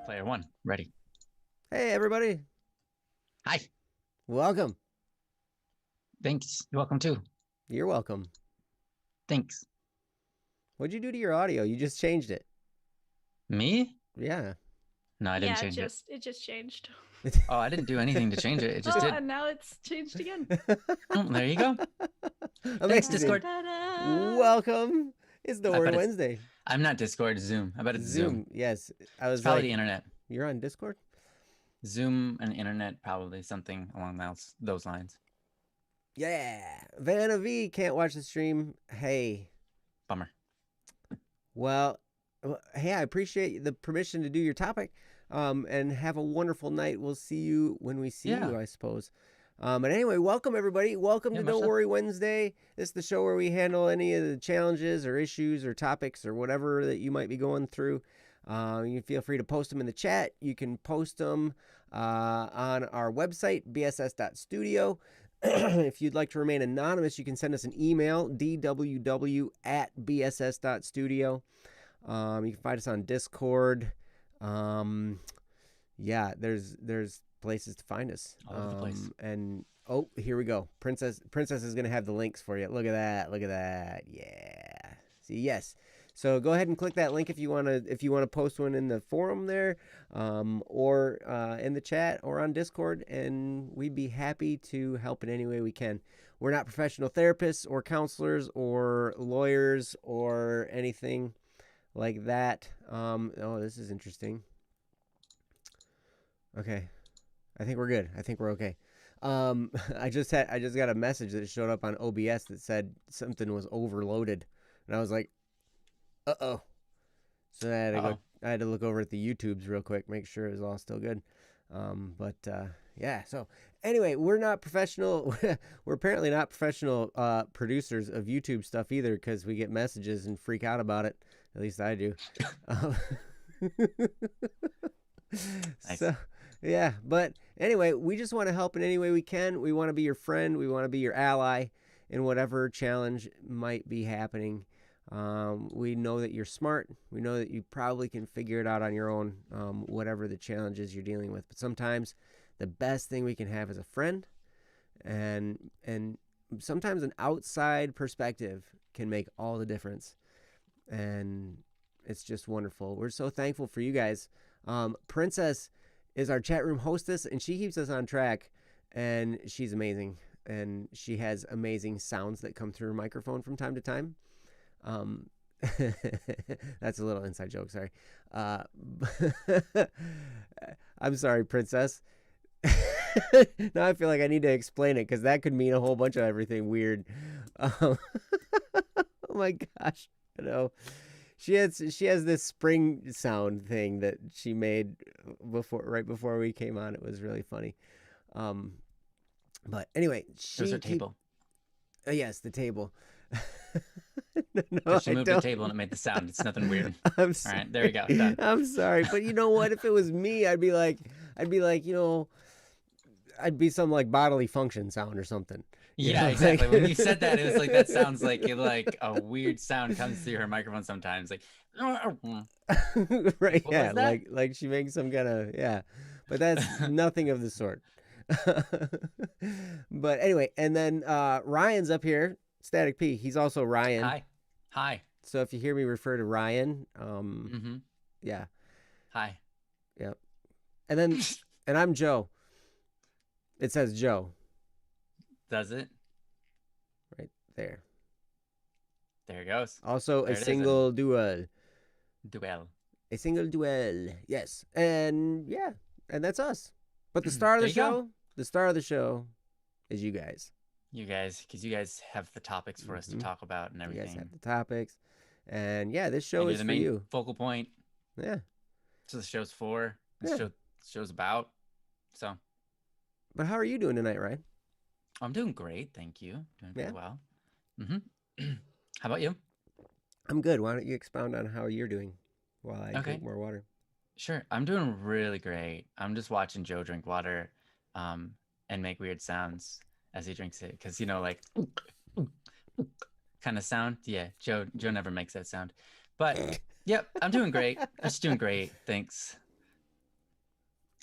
Player one, ready. Hey, everybody. Hi, Welcome. thanks. You're welcome too. You're welcome. Thanks. What'd you do to your audio? You just changed it. Me? Yeah. No, I didn't Yeah, change it. it just changed. Oh, I didn't do anything to change it. It just Oh, did. and now it's changed again. Oh, there you go. Thanks, Amazing. Discord. Ta-da! Welcome. It's No I Worry bet it's. Wednesday. I'm not Discord. Zoom. I bet it's Zoom. Zoom. Yes. I It's was probably the like, internet. you're on Discord? Zoom and internet, probably something along those lines. Yeah. Vanna V can't watch the stream. Hey. Bummer. Well, hey, I appreciate the permission to do your topic. And have a wonderful night. We'll see you when we see Yeah. you, I suppose. But anyway, welcome everybody. Welcome Yeah, to much Don't love. Worry Wednesday. This is the show where we handle any of the challenges or issues or topics or whatever that you might be going through. You feel free to post them in the chat. You can post them on our website, bss.studio. If you'd like to remain anonymous, you can send us an email, dww@bss.studio. You can find us on Discord. Yeah, there's places to find us. All over the place. And oh, here we go. Princess is gonna have the links for you. Look at that. Look at that. Yeah. See, yes. So go ahead and click that link if you wanna post one in the forum there, or in the chat or on Discord, and we'd be happy to help in any way we can. We're not professional therapists or counselors or lawyers or anything like that. Oh, this is interesting. Okay, I think we're good. I think we're okay. I just got a message that showed up on OBS that said something was overloaded, and I was like, "Uh oh." So I had to look over at the YouTubes real quick, make sure it was all still good. But yeah. So anyway, we're not professional. We're apparently not professional producers of YouTube stuff either, because we get messages and freak out about it. At least I do. Nice. So yeah, but anyway, we just want to help in any way we can. We want to be your friend. We want to be your ally in whatever challenge might be happening. We know that you're smart. We know that you probably can figure it out on your own, whatever the challenges you're dealing with. But sometimes the best thing we can have is a friend, and sometimes an outside perspective can make all the difference. And it's just wonderful. We're so thankful for you guys. Princess is our chat room hostess, and she keeps us on track, and she's amazing. And she has amazing sounds that come through her microphone from time to time. That's a little inside joke, sorry. I'm sorry, Princess. Now I feel like I need to explain it, because that could mean a whole bunch of everything weird. Oh my gosh. I know. She has this spring sound thing that she made right before we came on. It was really funny. But anyway, There's her table. Yes, the table. No, she moved the table and it made the sound. It's nothing weird. I'm All sorry. right, there we go. Done. I'm sorry, but you know what? If it was me, I'd be like, I'd be some like bodily function sound or something. Yeah, exactly. When you said that, it was like, that sounds like a weird sound comes through her microphone sometimes. Like, right? What Yeah, was that? like she makes some kind of but that's nothing of the sort. But anyway, and then Ryan's up here, Static P. He's also Ryan. Hi. So if you hear me refer to Ryan, Mm-hmm. yeah, Hi. yep. And then and I'm Joe. It says Joe Does it? right there. There it goes. Also There a it is, single duel. Duel. A single duel. Yes. And yeah, and that's us. But the star of the There you go. show, the star of the show is you guys. You guys, because you guys have the topics for us to Mhm. talk about and You everything. guys have the topics. And yeah, this show And you're is the for main you. focal point. Yeah. So the show's for. Yeah. Show's about. So But how are you doing tonight, Ryan? I'm doing great, thank you. Doing Yeah. pretty well. Mm-hmm. How about you? I'm good. Why don't you expound on how you're doing while I Okay. drink more water? Sure. I'm doing really great. I'm just watching Joe drink water, and make weird sounds as he drinks it, because like kind of sound. Yeah, Joe never makes that sound. But yep, I'm doing great. I'm just doing great. Thanks.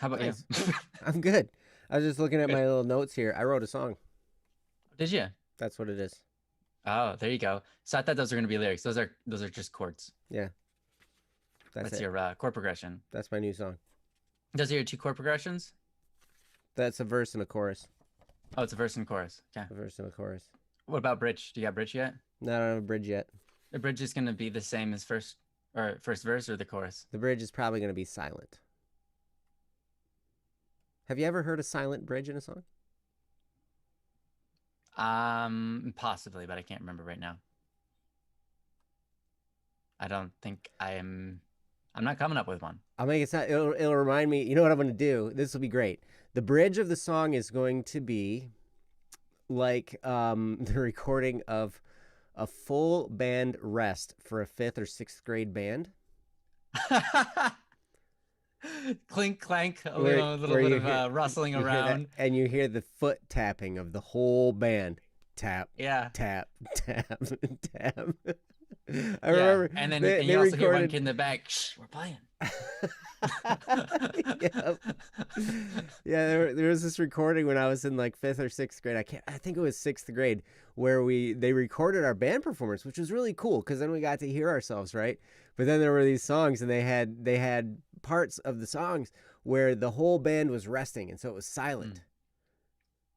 How about Nice. you? I'm good. I was just looking at Good. my little notes here. I wrote a song. Did you? That's what it is. Oh, there you go. So I thought those were gonna be lyrics. Those are just chords. Yeah, that's That's it. your chord progression. That's my new song. Those are your two chord progressions. That's a verse and a chorus. Oh, it's a verse and chorus. Okay. A verse and a chorus. What about bridge? Do you got bridge yet? Not on a bridge yet. The bridge is gonna be the same as first verse or the chorus. The bridge is probably going to be silent. Have you ever heard a silent bridge in a song? Possibly, but I can't remember right now. I don't think I'm not coming up with one. I'll make it sound. It'll remind me. You know what I'm going to do? This will be great. The bridge of the song is going to be like the recording of a full band rest for a 5th or 6th grade band. Clink clank, a Where- little where bit you of hear- rustling You hear that, around. and you hear the foot tapping of the whole band. Tap, Yeah. tap, tap, tap. I Yeah. remember. And then they and you also hear one recorded. kid in the back. Shh, we're playing. Yep. Yeah, there was this recording when I was in like 5th or 6th grade. I think it was 6th grade, where they recorded our band performance, which was really cool because then we got to hear ourselves, right? But then there were these songs, and they had parts of the songs where the whole band was resting, and so it was silent.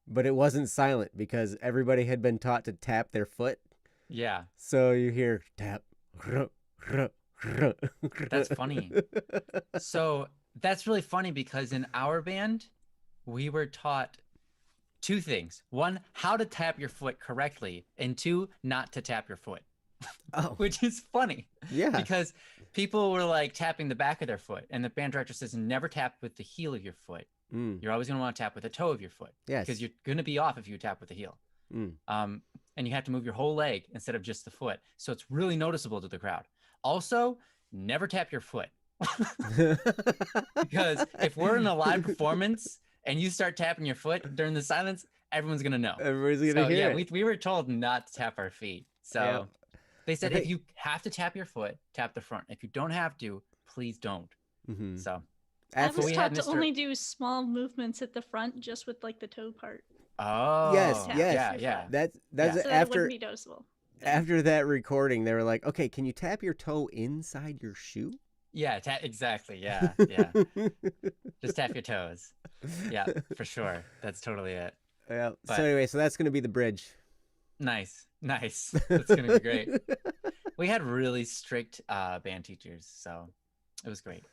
But it wasn't silent because everybody had been taught to tap their foot. Yeah. So you hear tap. That's funny. So that's really funny because in our band, we were taught two things. One, how to tap your foot correctly, and two, not to tap your foot. Oh, Which is funny yeah. because people were like tapping the back of their foot, and the band director says never tap with the heel of your foot. You're always going to want to tap with the toe of your foot. Yes. Because you're going to be off if you tap with the heel. And you have to move your whole leg instead of just the foot. So it's really noticeable to the crowd. Also, never tap your foot. Because if we're in a live performance and you start tapping your foot during the silence, everyone's going to know. Everybody's going to hear it. We were told not to tap our feet. So they said if you have to tap your foot, tap the front. If you don't have to, please don't. So I was we taught had to Mr. only do small movements at the front, just with like the toe part. Oh. Yes, yes. Yeah. That's So that it after wouldn't be noticeable. after that recording. They were like, "Okay, can you tap your toe inside your shoe?" Yeah, exactly. Yeah. Just tap your toes. Yeah, for sure. That's totally it. Yeah. But- So anyway, so that's going to be the bridge. Nice. That's gonna be great. We had really strict band teachers, so it was great.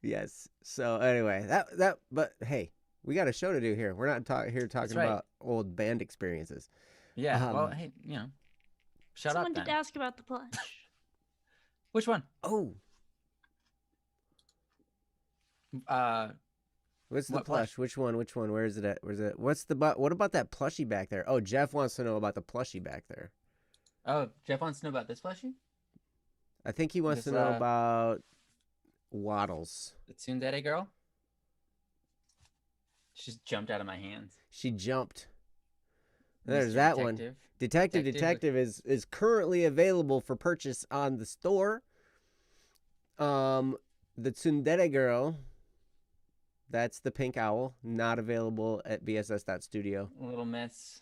Yes. So anyway, but hey, we got a show to do here. We're not here talking right. about old band experiences. Yeah. Well, hey, shut Someone up did then. ask about the plush. Which one? Oh, what's the What plush? plush? Which one? Where is it at? Where's it? What about that plushie back there? Oh, Jeff wants to know about the plushie back there. Oh, Jeff wants to know about this plushie? I think he wants This, to know about Waddles. The Tsundere girl? She's jumped out of my hands. She jumped. Mr. There's that one. Detective. Detective is currently available for purchase on the store. The Tsundere girl, that's the pink owl, not available at bss.studio. Little Miss.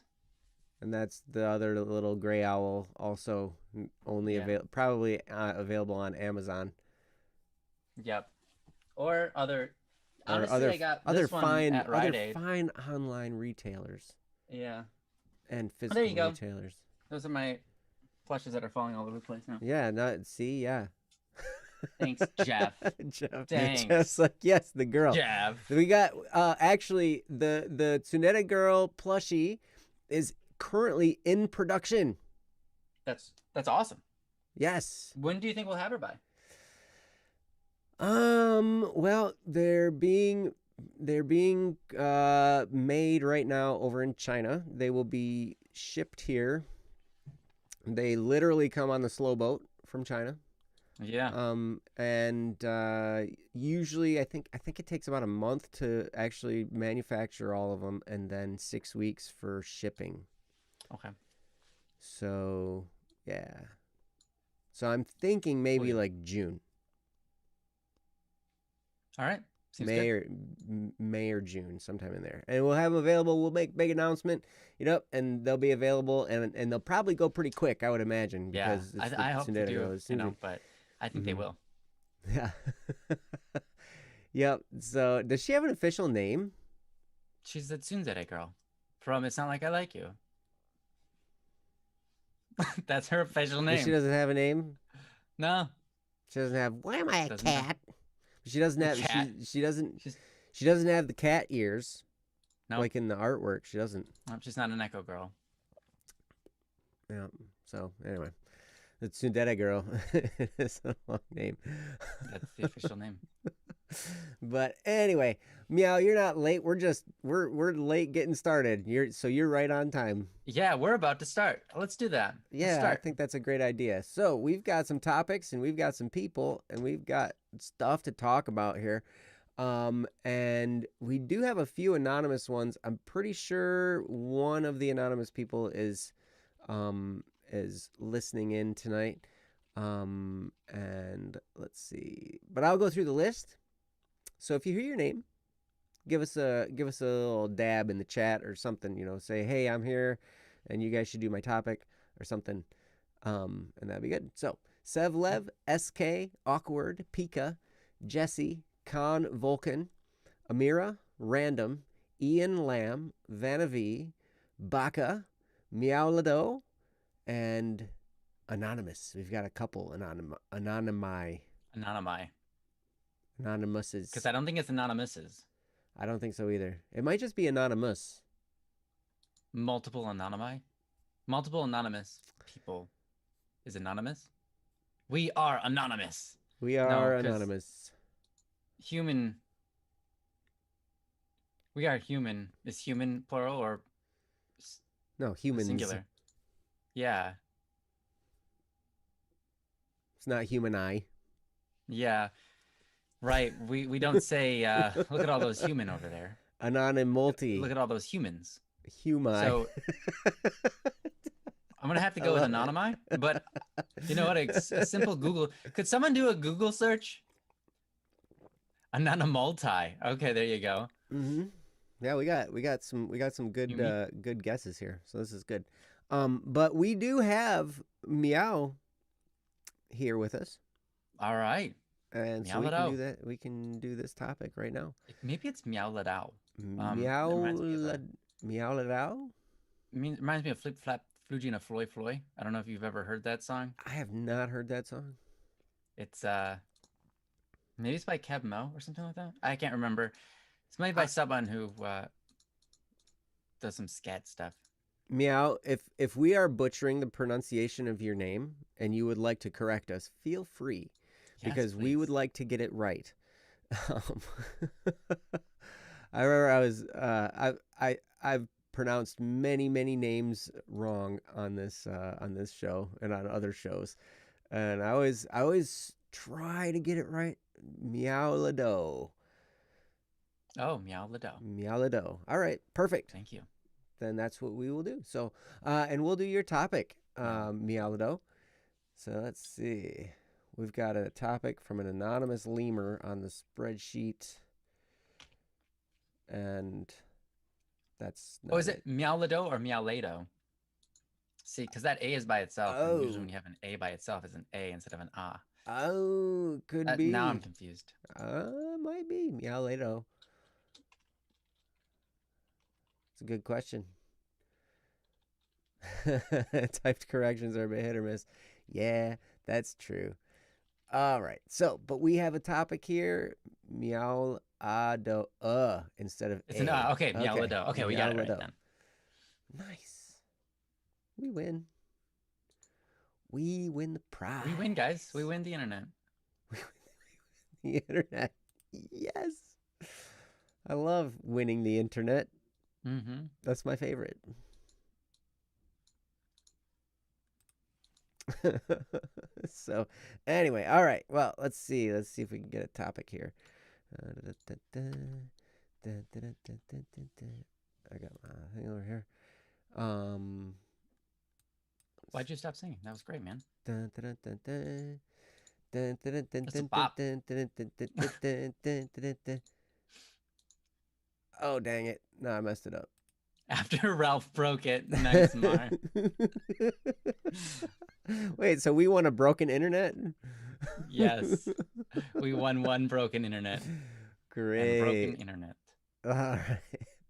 And that's the other little gray owl, also only probably available on Amazon. Yep. Or other. Or Honestly, I got other this one fine at Rite Aid. fine online retailers Yeah. and there physical you go. retailers. Those are my plushes that are falling all over the place now. Yeah, yeah. Thanks, Jeff. Thanks. Jeff's like, yes, the girl. Jeff. We got actually the Tsuneta girl plushie is currently in production. That's awesome. Yes. When do you think we'll have her by? Well, they're being made right now over in China. They will be shipped here. They literally come on the slow boat from China. Yeah. And usually I think it takes about a month to actually manufacture all of them, and then 6 weeks for shipping. Okay. So, yeah. So I'm thinking maybe Sweet. like June. All right. Seems good. May or June, sometime in there, and we'll have them available. We'll make big announcement, and they'll be available, and they'll probably go pretty quick, I would imagine, Yeah, because it's the I hope they Tsundere do, Girl. As soon as we, but I think they Mhm. will. Yeah. Yep. So, does she have an official name? She's the Tsundere girl from It's Not Like I Like You. That's her official She name. doesn't have a name. No, She doesn't have. Why am I a doesn't have cat? She doesn't a have. cat. She doesn't. She's She doesn't have the cat ears no, like in the artwork. She doesn't. she's not an Echo girl. Yeah. So anyway, the Tsundere Girl. It's a long name. That's the official name. But anyway, Meow, you're not late. We're late getting started. You're right on time. Yeah, we're about to start. Let's do that. Let's Yeah, I start. think that's a great idea. So we've got some topics and we've got some people and we've got stuff to talk about here. And we do have a few anonymous ones. I'm pretty sure one of the anonymous people is listening in tonight. And let's see. But I'll go through the list. So if you hear your name, give us a little dab in the chat or something, say, "Hey, I'm here and you guys should do my topic," or something. And that'd be good. So Sevlev, SK, Awkward, Pika, Jesse, Khan, Vulcan, Amira, Random, Ian Lamb, Vanavi, Baka, Meow Lado, and Anonymous. We've got a couple anonymouses. Because I don't think it's anonymouses. I don't think so either. It might just be anonymous. Multiple anonymous people is anonymous. We are anonymous. We are anonymous. Human. We are human. Is human plural or No, humans. singular? Yeah. It's not human eye. Yeah. Right. We don't say look at all those human over there. Anonymity. Look at all those humans. Humi. So I'm gonna have to go with anonymi, but you know what? A simple Google. Could someone do a Google search? Anonymulti. Okay, there you go. Mm-hmm. Yeah, we got some good good guesses here. So this is good. But we do have Meow here with us. All right. And Meow so we Ladao. can do that. We can do this topic right now. Maybe it's Meow Ladao. Meow Ladao? Reminds me of Flip Flap Flugina Floy Floy. I don't know if you've ever heard that song. I have not heard that song. It's maybe it's by Keb Mo or something like that. I can't remember. It's made by someone who does some scat stuff. Meow, if we are butchering the pronunciation of your name and you would like to correct us, feel free. Yes, because we would please. like to get it right. I remember I've pronounced many names wrong on this show and on other shows, and I always try to get it right. Meow Lado. Oh, Meow Lado. Meow Lado. All right, perfect. Thank you. Then that's what we will do. So, and we'll do your topic, Meow Lado. So let's see. We've got a topic from an anonymous lemur on the spreadsheet. And that's not is it Meow Lado or Meow Lado? See, because that A is by itself. Oh. And usually when you have an A by itself, it's an A instead of an A. Oh, could be. Now I'm confused. Might be. Meow Lado. It's a good question. Typed corrections are a bit hit or miss. Yeah, that's true. All right. So, but we have a topic here. Meow Ado instead of It's A. an okay, Meow Lado. Okay, we got it right then. Nice. We win. We win the prize. We win, guys. We win the internet. We win the internet. Yes. I love winning the internet. Mm-hmm. That's my favorite. So anyway, all right. Well, let's see if we can get a topic here. I got my thing over here. Why'd you stop singing? That was great, man. That's a bop. Oh, dang it. No, I messed it up. After Ralph broke it. Nice, Mar. Wait, so we want a broken internet? Yes. We won one broken internet and broken Great. internet. All right.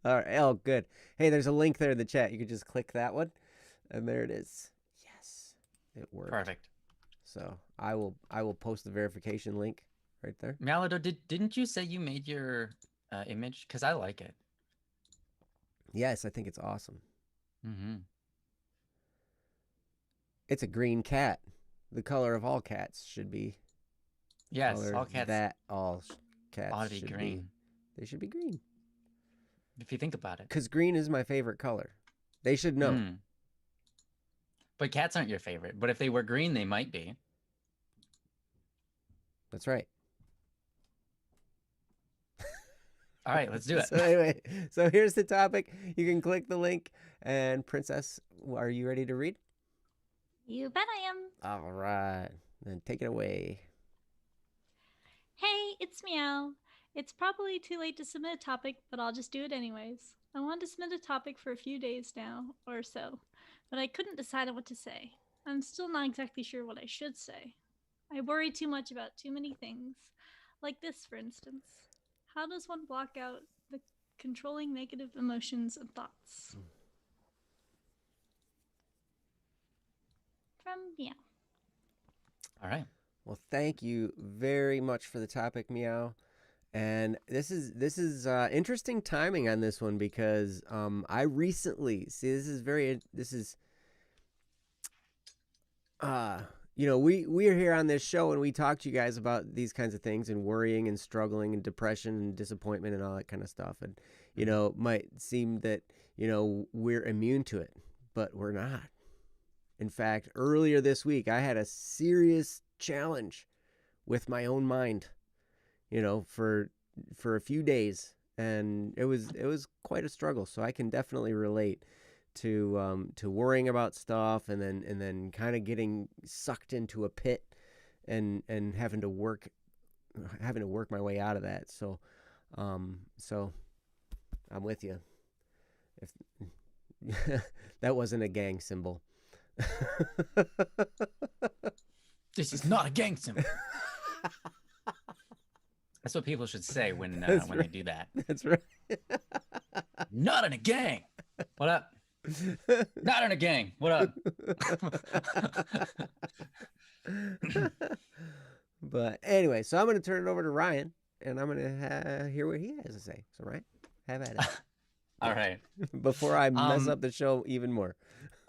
All right. Oh, good. Hey, there's a link there in the chat. You could just click that one, and there it is. Yes, it worked. Perfect. So I will post the verification link right there. Malado, didn't you say you made your image? Because I like it. Yes, I think it's awesome. Mm-hmm. It's a green cat. The color of all cats should be. Yes, color all cats that all cats ought to be should green. be. They should be green. If you think about it. Because green is my favorite color. They should know. Mm. But cats aren't your favorite. But if they were green, they might be. That's right. All right, let's do it. So anyway, so here's the topic. You can click the link. And Princess, are you ready to read? You bet I am. All right. Then take it away. Hey, it's Meow. It's probably too late to submit a topic, but I'll just do it anyways. I wanted to submit a topic for a few days now, or so, but I couldn't decide on what to say. I'm still not exactly sure what I should say. I worry too much about too many things. Like this, for instance. How does one block out the controlling negative emotions and thoughts? From Meow. All right. Well, thank you very much for the topic, Meow. And this is interesting timing on this one because I recently we are here on this show and we talk to you guys about these kinds of things and worrying and struggling and depression and disappointment and all that kind of stuff. And it might seem that we're immune to it, but we're not. In fact, earlier this week I had a serious challenge with my own mind. For a few days, and it was quite a struggle. So I can definitely relate to worrying about stuff, and then kind of getting sucked into a pit, and having to work my way out of that. So I'm with you. If that wasn't a gang symbol. This is not a gang symbol. That's what people should say when they do that. That's right. Not in a gang. What up? Not in a gang. What up? But anyway, so I'm going to turn it over to Ryan, and I'm going to hear what he has to say. So, Ryan, have at it. All right. Before I mess up the show even more.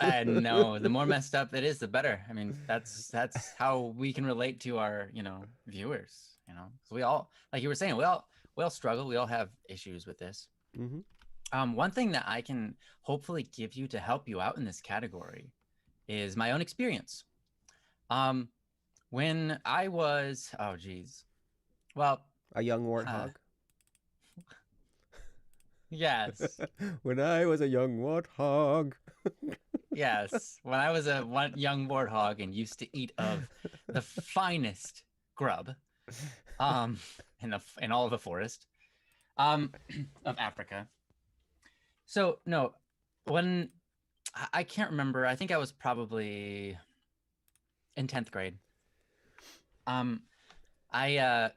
No, the more messed up it is, the better. I mean, that's how we can relate to our viewers. So we all, like you were saying, we all struggle. We all have issues with this. Mm-hmm. One thing that I can hopefully give you to help you out in this category is my own experience. When I was, a young warthog. Yes. When I was a young warthog. Yes. When I was a young warthog and used to eat of the finest grub, in all of the forest, of Africa. So no, when I can't remember, I think I was probably in 10th grade. I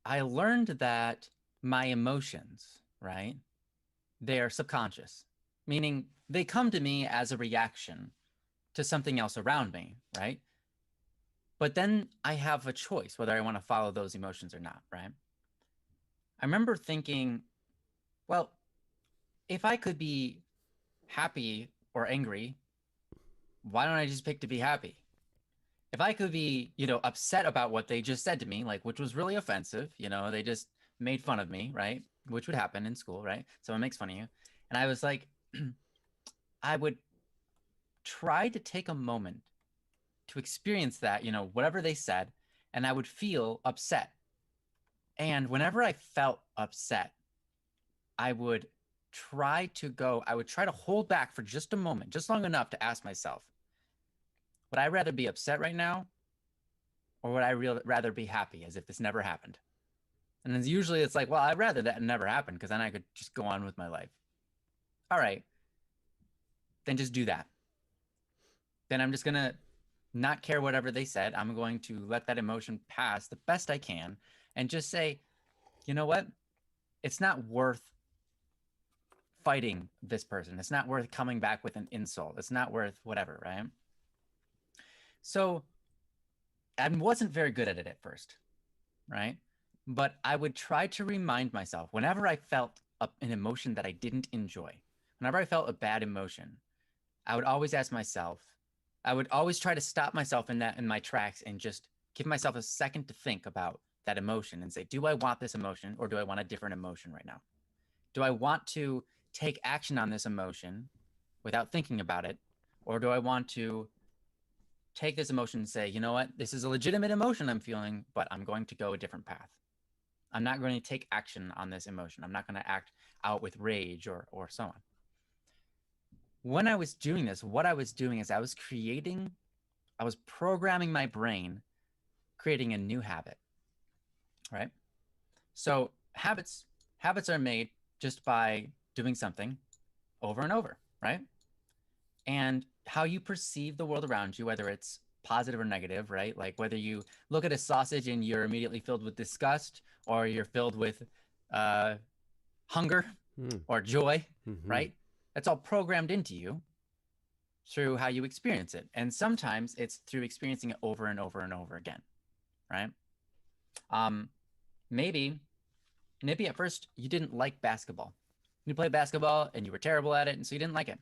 learned that my emotions, right, they are subconscious, meaning they come to me as a reaction to something else around me, right? But then I have a choice whether I want to follow those emotions or not, right? I remember thinking, well, if I could be happy or angry, why don't I just pick to be happy? If I could be, upset about what they just said to me, like, which was really offensive, they just made fun of me, right? Which would happen in school, right? Someone makes fun of you. And I was like, I would try to take a moment to experience that, whatever they said, and I would feel upset. And whenever I felt upset, I would try to hold back for just a moment, just long enough to ask myself, would I rather be upset right now, or would I rather be happy as if this never happened? And then usually it's like, well, I'd rather that never happened because then I could just go on with my life. All right, then just do that. Then I'm just going to not care whatever they said. I'm going to let that emotion pass the best I can and just say, you know what? It's not worth fighting this person. It's not worth coming back with an insult. It's not worth whatever, right? So I wasn't very good at it at first, right? But I would try to remind myself whenever I felt an emotion that I didn't enjoy, whenever I felt a bad emotion, I would always ask myself, I would always try to stop myself in my tracks and just give myself a second to think about that emotion and say, do I want this emotion or do I want a different emotion right now? Do I want to take action on this emotion without thinking about it? Or do I want to take this emotion and say, you know what, this is a legitimate emotion I'm feeling, but I'm going to go a different path. I'm not going to take action on this emotion. I'm not going to act out with rage or so on. When I was doing this, what I was doing is I was programming my brain, creating a new habit, right? So habits are made just by doing something over and over, right? And how you perceive the world around you, whether it's positive or negative, right? Like whether you look at a sausage and you're immediately filled with disgust or you're filled with hunger or joy, right? That's all programmed into you through how you experience it. And sometimes it's through experiencing it over and over and over again, right? Maybe at first you didn't like basketball. You played basketball and you were terrible at it, and so you didn't like it.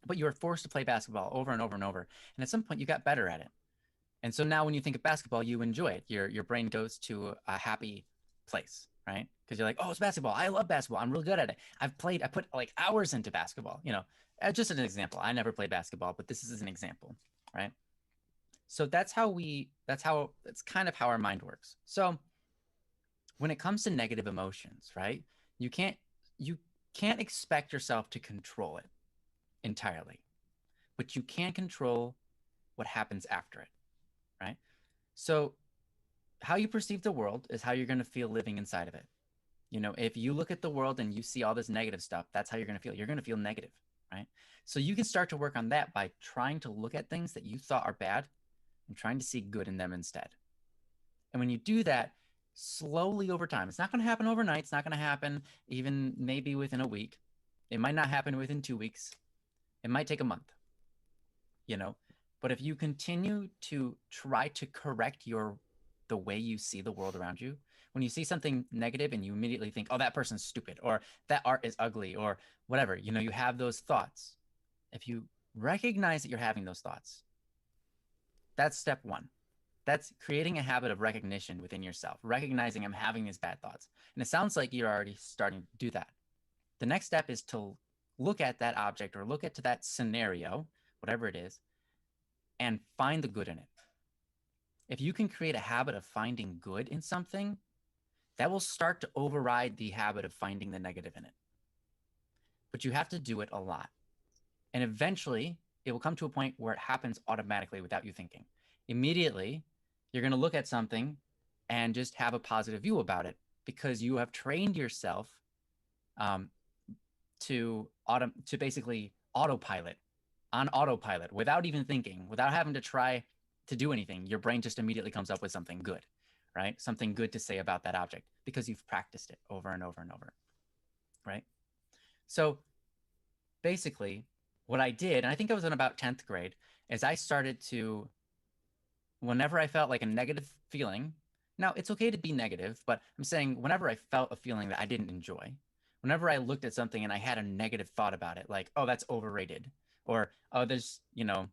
But you were forced to play basketball over and over and over. And at some point you got better at it. And so now when you think of basketball, you enjoy it. Your brain goes to a happy place, right? Because you're like, oh, it's basketball. I love basketball. I'm really good at it. I put like hours into basketball, you know, just an example. I never played basketball, but this is an example, right? So that's kind of how our mind works. So when it comes to negative emotions, right? You can't expect yourself to control it entirely, but you can control what happens after it, right? So how you perceive the world is how you're going to feel living inside of it. You know, if you look at the world and you see all this negative stuff, that's how you're going to feel. You're going to feel negative, right? So you can start to work on that by trying to look at things that you thought are bad and trying to see good in them instead. And when you do that slowly over time, it's not going to happen overnight. It's not going to happen even maybe within a week. It might not happen within 2 weeks. It might take a month, you know, but if you continue to try to correct the way you see the world around you, when you see something negative and you immediately think, oh, that person's stupid, or that art is ugly, or whatever, you know, you have those thoughts. If you recognize that you're having those thoughts, that's step one. That's creating a habit of recognition within yourself, recognizing I'm having these bad thoughts. And it sounds like you're already starting to do that. The next step is to look at that object or look at that scenario, whatever it is, and find the good in it. If you can create a habit of finding good in something, that will start to override the habit of finding the negative in it. But you have to do it a lot. And eventually, it will come to a point where it happens automatically without you thinking. Immediately, you're going to look at something and just have a positive view about it because you have trained yourself to basically autopilot without even thinking, without having to try to do anything. Your brain just immediately comes up with something good, right? Something good to say about that object because you've practiced it over and over and over, right? So basically what I did, and I think I was in about 10th grade, is I started to, whenever I felt like a negative feeling, now it's okay to be negative, but I'm saying whenever I felt a feeling that I didn't enjoy, whenever I looked at something and I had a negative thought about it, like, oh, that's overrated, or, oh, there's, you know,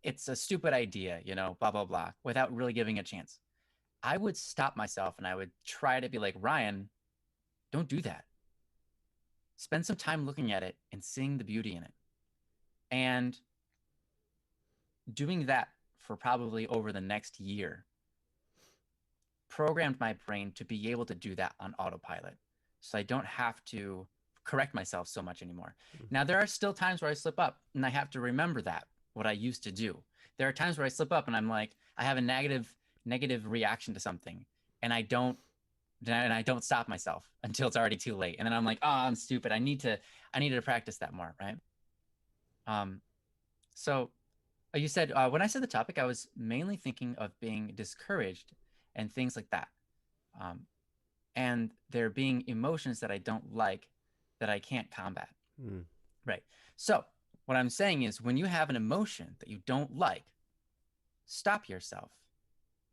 it's a stupid idea, you know, blah, blah, blah, without really giving a chance, I would stop myself and I would try to be like, Ryan, don't do that. Spend some time looking at it and seeing the beauty in it. And doing that for probably over the next year programmed my brain to be able to do that on autopilot. So I don't have to correct myself so much anymore. Now, there are still times where I slip up and I have to remember that, what I used to do. There are times where I slip up and I'm like, I have a negative reaction to something and I don't and I don't stop myself until it's already too late. And then I'm like, oh, I'm stupid. I need to practice that more, right? So you said when I said the topic, I was mainly thinking of being discouraged and things like that. And there being emotions that I don't like that I can't combat. Right. So what I'm saying is when you have an emotion that you don't like, stop yourself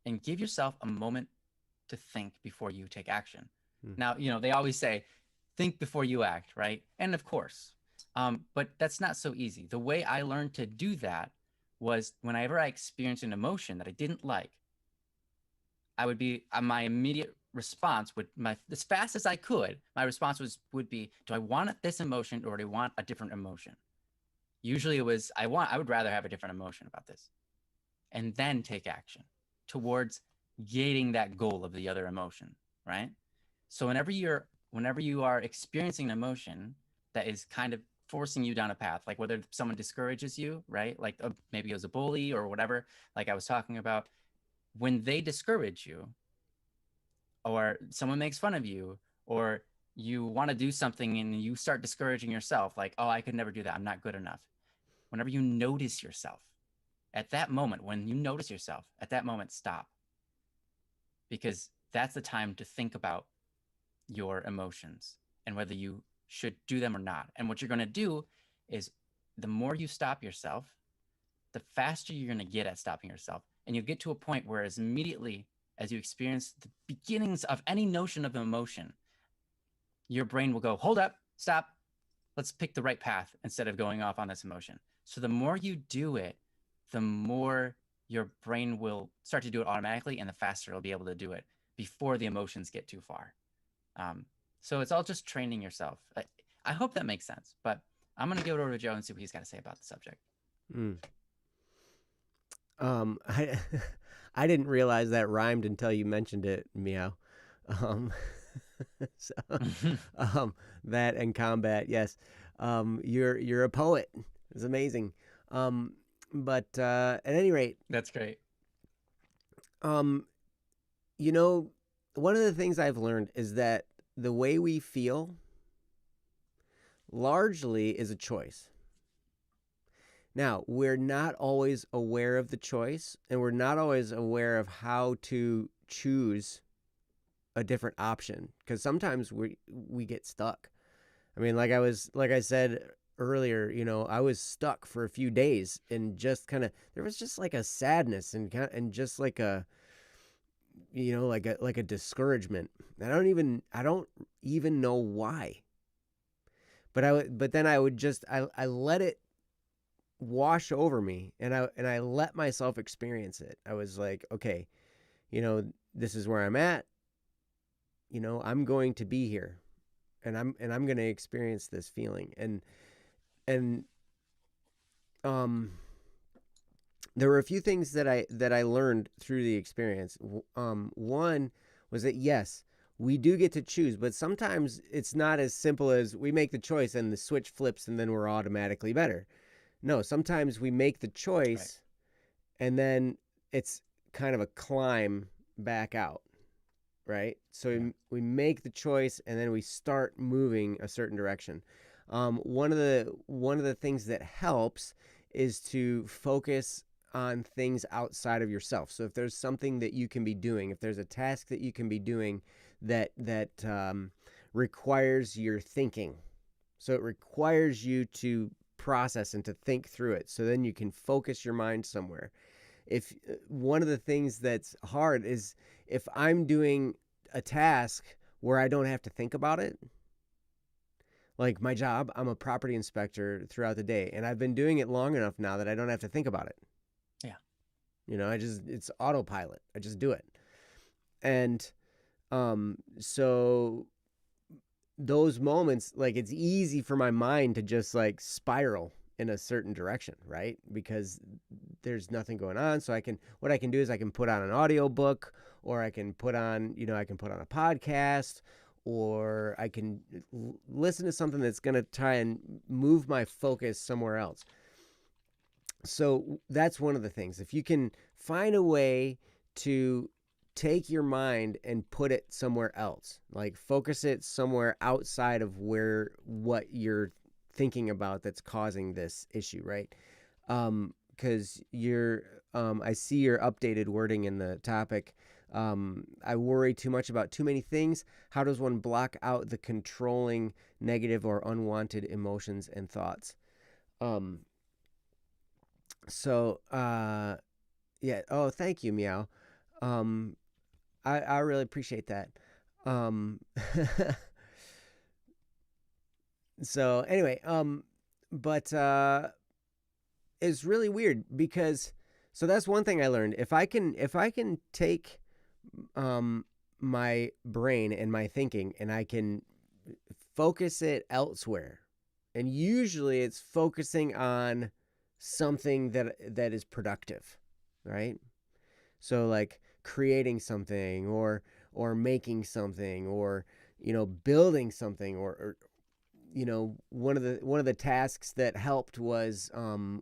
and give yourself a moment to think before you take action. Now, they always say, think before you act, right? And of course, but that's not so easy. The way I learned to do that was whenever I experienced an emotion that I didn't like, I would be my immediate response as fast as I could. My response would be, do I want this emotion or do I want a different emotion? Usually it was I would rather have a different emotion about this, and then take action towards gating that goal of the other emotion, right? So whenever you are experiencing an emotion that is kind of forcing you down a path, like whether someone discourages you, right? Like maybe it was a bully or whatever, like I was talking about, when they discourage you or someone makes fun of you or you want to do something and you start discouraging yourself, like, oh, I could never do that. I'm not good enough. Whenever you notice yourself at that moment, stop. Because that's the time to think about your emotions and whether you should do them or not. And what you're going to do is the more you stop yourself, the faster you're going to get at stopping yourself. And you'll get to a point where as immediately as you experience the beginnings of any notion of emotion, your brain will go, hold up, stop. Let's pick the right path instead of going off on this emotion. So the more you do it, the more your brain will start to do it automatically, and the faster it'll be able to do it before the emotions get too far. So it's all just training yourself. I hope that makes sense, but I'm going to give it over to Joe and see what he's got to say about the subject. I didn't realize that rhymed until you mentioned it, Meow. So, that and combat, yes. You're a poet. It's amazing. But at any rate, that's great. One of the things I've learned is that the way we feel largely is a choice. Now, we're not always aware of the choice, and we're not always aware of how to choose a different option, because sometimes we get stuck. I mean, like I said earlier, I was stuck for a few days, and just kind of there was just like a sadness and just like a like a discouragement. I don't even know why. But then I would I let it wash over me, and I let myself experience it. I was like, okay, this is where I'm at. I'm going to be here, and I'm going to experience this feeling. And there were a few things that I learned through the experience. One was that yes, we do get to choose, but sometimes it's not as simple as we make the choice and the switch flips and then we're automatically better. No, sometimes we make the choice, right, and then it's kind of a climb back out, right? So we make the choice and then we start moving a certain direction. One of the things that helps is to focus on things outside of yourself. So if there's something that you can be doing, if there's a task that you can be doing that requires your thinking, so it requires you to process and to think through it, so then you can focus your mind somewhere. If one of the things that's hard is if I'm doing a task where I don't have to think about it, like my job, I'm a property inspector throughout the day, and I've been doing it long enough now that I don't have to think about it. Yeah. It's autopilot. I just do it. And so those moments, like, it's easy for my mind to just like spiral in a certain direction, right? Because there's nothing going on. So what I can do is I can put on an audio book, or I can put on a podcast, or I can listen to something that's going to try and move my focus somewhere else. So that's one of the things. If you can find a way to take your mind and put it somewhere else. Like focus it somewhere outside of what you're thinking about that's causing this issue, right? Because I see your updated wording in the topic. I worry too much about too many things. How does one block out the controlling negative or unwanted emotions and thoughts? Yeah. Oh, thank you, Meow. I really appreciate that. So anyway, but it's really weird because so that's one thing I learned. If I can take my brain and my thinking and I can focus it elsewhere, and usually it's focusing on something that is productive, right? So like creating something or making something or building something or one of the tasks that helped was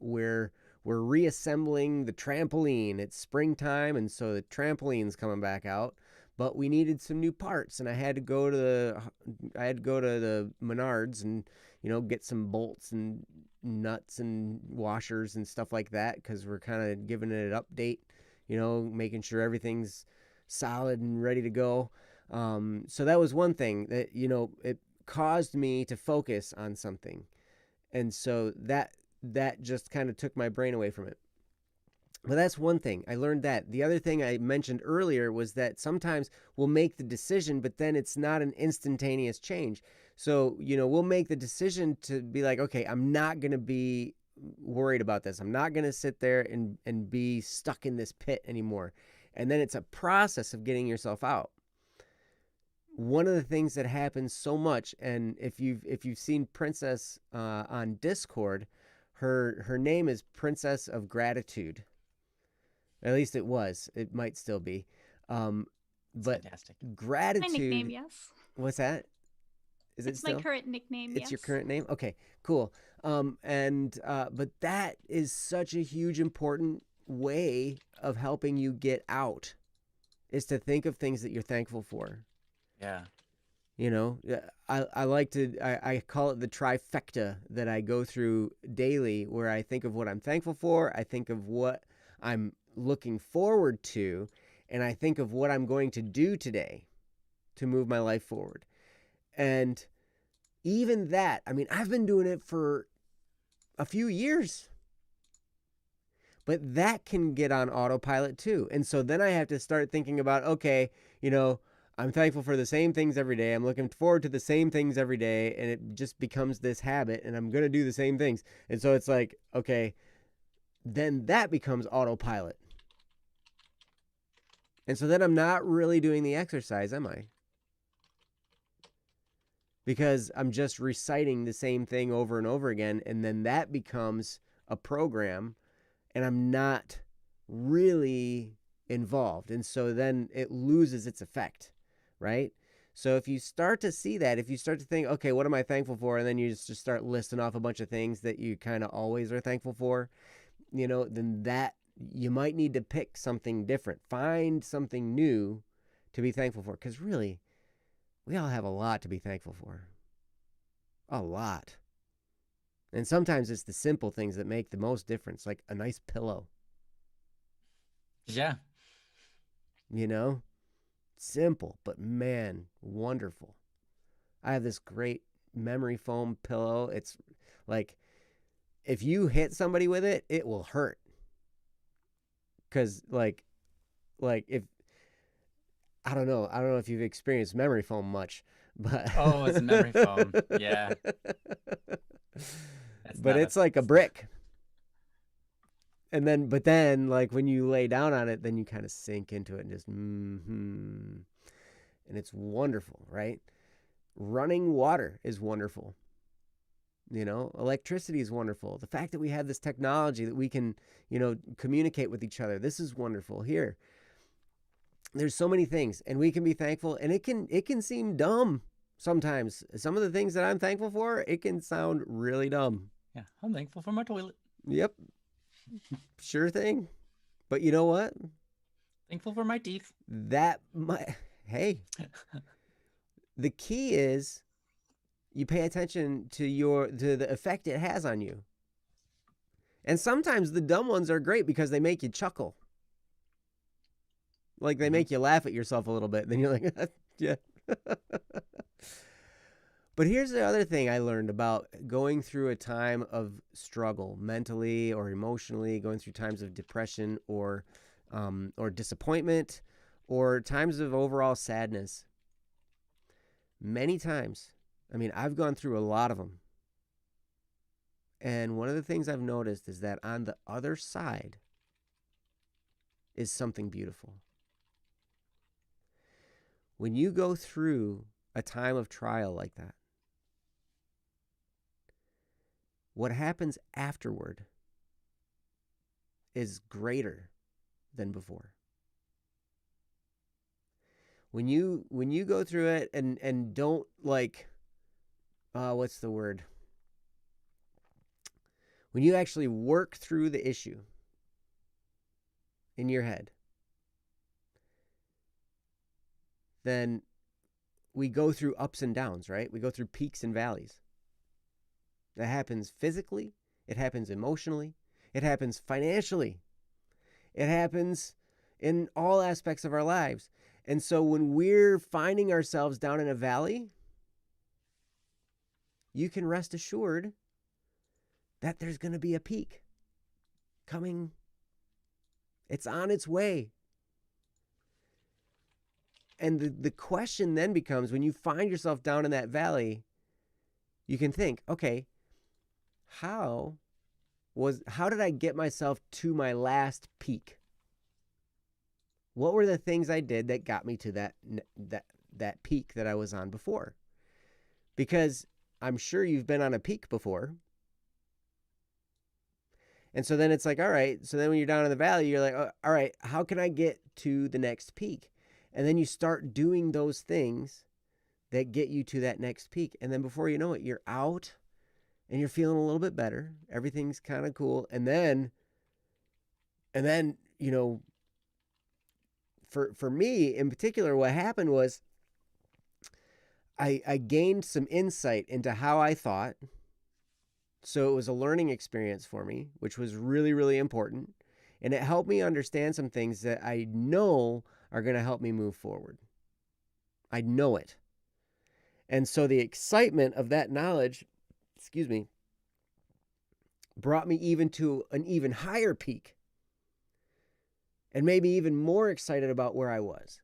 we're reassembling the trampoline. It's springtime, and so the trampoline's coming back out, but we needed some new parts, and I had to go to the Menards and get some bolts and nuts and washers and stuff like that because we're kind of giving it an update, making sure everything's solid and ready to go. So that was one thing that it caused me to focus on something, and so that just kind of took my brain away from it. But that's one thing I learned. That the other thing I mentioned earlier was that sometimes we'll make the decision, but then it's not an instantaneous change. So we'll make the decision to be like, okay, I'm not going to be worried about this. I'm not going to sit there and be stuck in this pit anymore. And then it's a process of getting yourself out. One of the things that happens so much, and if you've seen Princess on Discord, her name is Princess of Gratitude. At least it was. It might still be. But fantastic. Gratitude. My nickname, yes. What's that? It's my current nickname. It's your current name. Okay, cool. But that is such a huge important way of helping you get out, is to think of things that you're thankful for. Yeah. I like to, I call it the trifecta that I go through daily, where I think of what I'm thankful for, I think of what I'm looking forward to, and I think of what I'm going to do today to move my life forward. And even that, I mean, I've been doing it for a few years, but that can get on autopilot too. And so then I have to start thinking about, okay, I'm thankful for the same things every day. I'm looking forward to the same things every day. And it just becomes this habit, and I'm going to do the same things. And so it's like, okay, then that becomes autopilot. And so then I'm not really doing the exercise, am I? Because I'm just reciting the same thing over and over again. And then that becomes a program, and I'm not really involved. And so then it loses its effect, right? So if you start to see that, if you start to think, okay, what am I thankful for? And then you just start listing off a bunch of things that you kind of always are thankful for, then that you might need to pick something different. Find something new to be thankful for. Because really, we all have a lot to be thankful for. A lot. And sometimes it's the simple things that make the most difference, like a nice pillow. Yeah. Simple, but man, wonderful. I have this great memory foam pillow. It's like, if you hit somebody with it, it will hurt. Because like if, I don't know if you've experienced memory foam much, but Oh, it's memory foam. Yeah. But it's like a brick. But then like when you lay down on it, then you kind of sink into it and just and it's wonderful, right? Running water is wonderful. Electricity is wonderful. The fact that we have this technology that we can, communicate with each other, this is wonderful. Here, there's so many things, and we can be thankful, and it can seem dumb sometimes. Some of the things that I'm thankful for, it can sound really dumb. Yeah, I'm thankful for my toilet. Yep. Sure thing. But you know what? Thankful for my teeth. Hey, the key is you pay attention to the effect it has on you. And sometimes the dumb ones are great because they make you chuckle. Like they make you laugh at yourself a little bit. Then you're like, yeah. But here's the other thing I learned about going through a time of struggle, mentally or emotionally, going through times of depression or disappointment or times of overall sadness. Many times, I mean, I've gone through a lot of them. And one of the things I've noticed is that on the other side is something beautiful. When you go through a time of trial like that, what happens afterward is greater than before. When you go through it and don't like, what's the word? When you actually work through the issue in your head, then we go through ups and downs, right? We go through peaks and valleys. That happens physically. It happens emotionally. It happens financially. It happens in all aspects of our lives. And so when we're finding ourselves down in a valley, you can rest assured that there's going to be a peak coming. It's on its way. And the question then becomes, when you find yourself down in that valley, you can think, okay, how did I get myself to my last peak? What were the things I did that got me to that peak that I was on before? Because I'm sure you've been on a peak before. And so then it's like, all right, so then when you're down in the valley, you're like, oh, all right, how can I get to the next peak? And then you start doing those things that get you to that next peak. And then before you know it, you're out and you're feeling a little bit better. Everything's kind of cool. And then, you know, for me in particular, what happened was I gained some insight into how I thought. So it was a learning experience for me, which was really, really important. And it helped me understand some things that I know are going to help me move forward. I know it. And so the excitement of that knowledge, brought me even to an even higher peak. And maybe even more excited about where I was.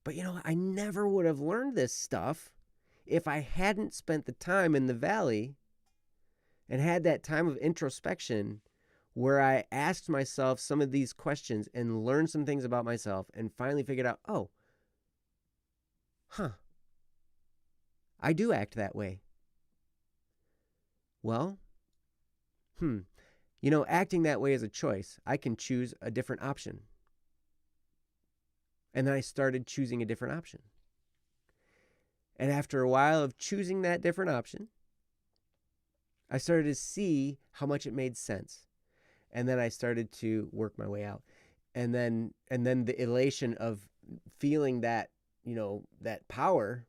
But you know, I never would have learned this stuff if I hadn't spent the time in the valley and had that time of introspection where I asked myself some of these questions and learned some things about myself and finally figured out, I do act that way. Well, you know, acting that way is a choice. I can choose a different option. And then I started choosing a different option. And after a while of choosing that different option, I started to see how much it made sense. And then I started to work my way out. And then the elation of feeling that, you know, that power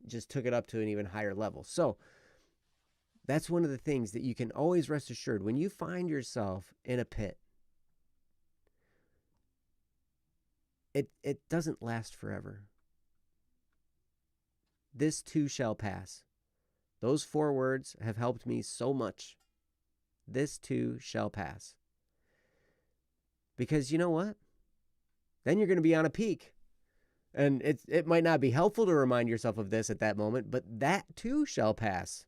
just took it up to an even higher level. So that's one of the things that you can always rest assured when you find yourself in a pit. It doesn't last forever. This too shall pass. Those 4 words have helped me so much. This too shall pass. Because you know what? Then you're going to be on a peak. And it might not be helpful to remind yourself of this at that moment, but that too shall pass.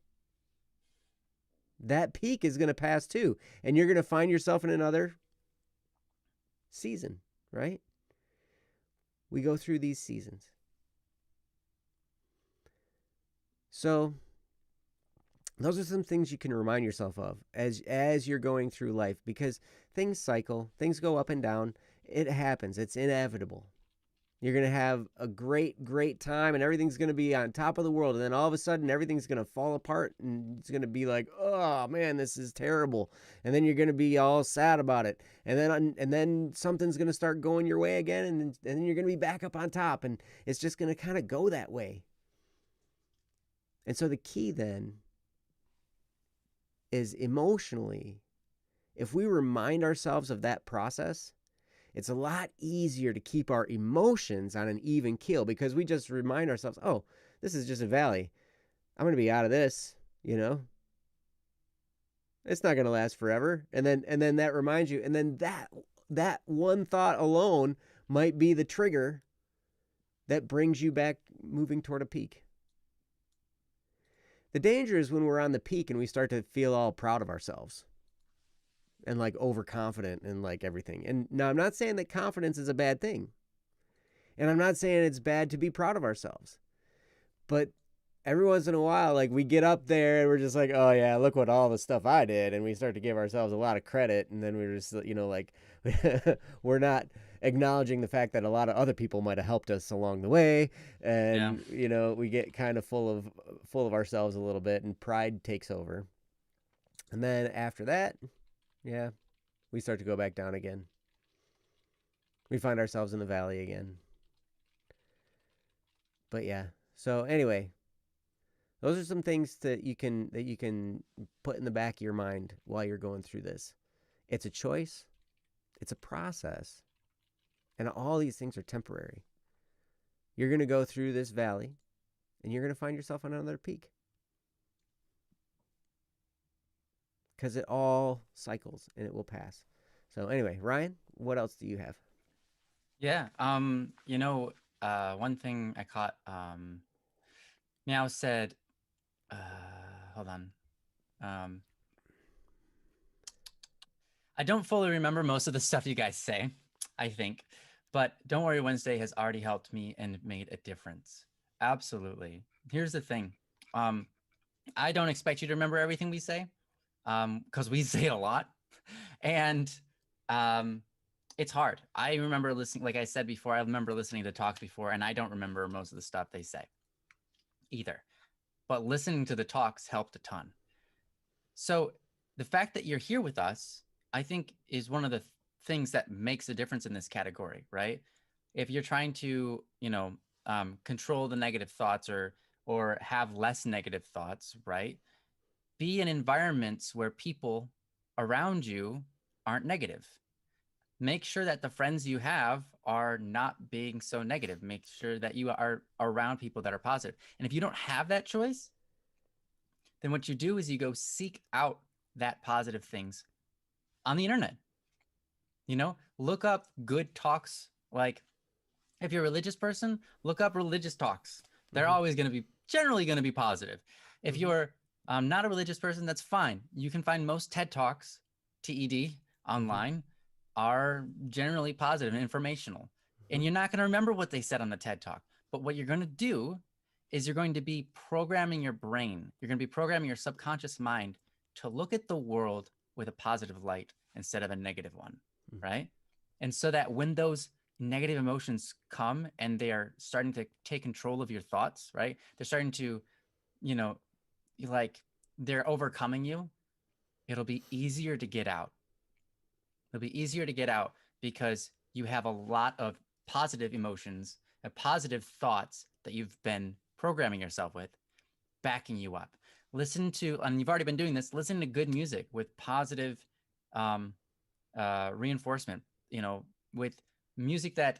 That peak is going to pass too. And you're going to find yourself in another season, right? We go through these seasons. So those are some things you can remind yourself of as you're going through life, because things cycle, things go up and down. It happens. It's inevitable. You're going to have a great, great time and everything's going to be on top of the world. And then all of a sudden, everything's going to fall apart and it's going to be like, oh man, this is terrible. And then you're going to be all sad about it. And then something's going to start going your way again. And then you're going to be back up on top. And it's just going to kind of go that way. And so the key then is emotionally, if we remind ourselves of that process, it's a lot easier to keep our emotions on an even keel because we just remind ourselves, oh, this is just a valley. I'm going to be out of this, you know? It's not going to last forever. And then that reminds you, and then that one thought alone might be the trigger that brings you back moving toward a peak. The danger is when we're on the peak and we start to feel all proud of ourselves and like overconfident and like everything. And now I'm not saying that confidence is a bad thing. And I'm not saying it's bad to be proud of ourselves. But every once in a while, like we get up there and we're just like, oh yeah, look what all the stuff I did. And we start to give ourselves a lot of credit. And then we're just, like, we're not acknowledging the fact that a lot of other people might have helped us along the way. And, we get kind of full of ourselves a little bit and pride takes over. And then after that, yeah, we start to go back down again. We find ourselves in the valley again. But yeah, so anyway, those are some things that you can put in the back of your mind while you're going through this. It's a choice, it's a process, and all these things are temporary. You're going to go through this valley, and you're going to find yourself on another peak. Because it all cycles and it will pass. So anyway, Ryan, what else do you have? Yeah. One thing I caught, Meow said, hold on. I don't fully remember most of the stuff you guys say, I think, but Don't Worry Wednesday has already helped me and made a difference. Absolutely. Here's the thing. I don't expect you to remember everything we say. Because we say a lot, and it's hard. I remember listening, like I said before, I remember listening to talks before, and I don't remember most of the stuff they say either. But listening to the talks helped a ton. So the fact that you're here with us, I think, is one of the things that makes a difference in this category, right? If you're trying to, control the negative thoughts or have less negative thoughts, right? Be in environments where people around you aren't negative. Make sure that the friends you have are not being so negative. Make sure that you are around people that are positive. And if you don't have that choice, then what you do is you go seek out that positive things on the internet. Look up good talks. Like if you're a religious person, look up religious talks. They're always going to be generally going to be positive. If you're not a religious person, that's fine. You can find most TED Talks, TED, online are generally positive and informational. And you're not going to remember what they said on the TED Talk. But what you're going to do is you're going to be programming your brain. You're going to be programming your subconscious mind to look at the world with a positive light instead of a negative one, right? And so that when those negative emotions come and they are starting to take control of your thoughts, right? They're starting to, they're overcoming you, it'll be easier to get out. It'll be easier to get out because you have a lot of positive emotions and positive thoughts that you've been programming yourself with, backing you up. Listen to, and you've already been doing this, listen to good music with positive reinforcement, with music that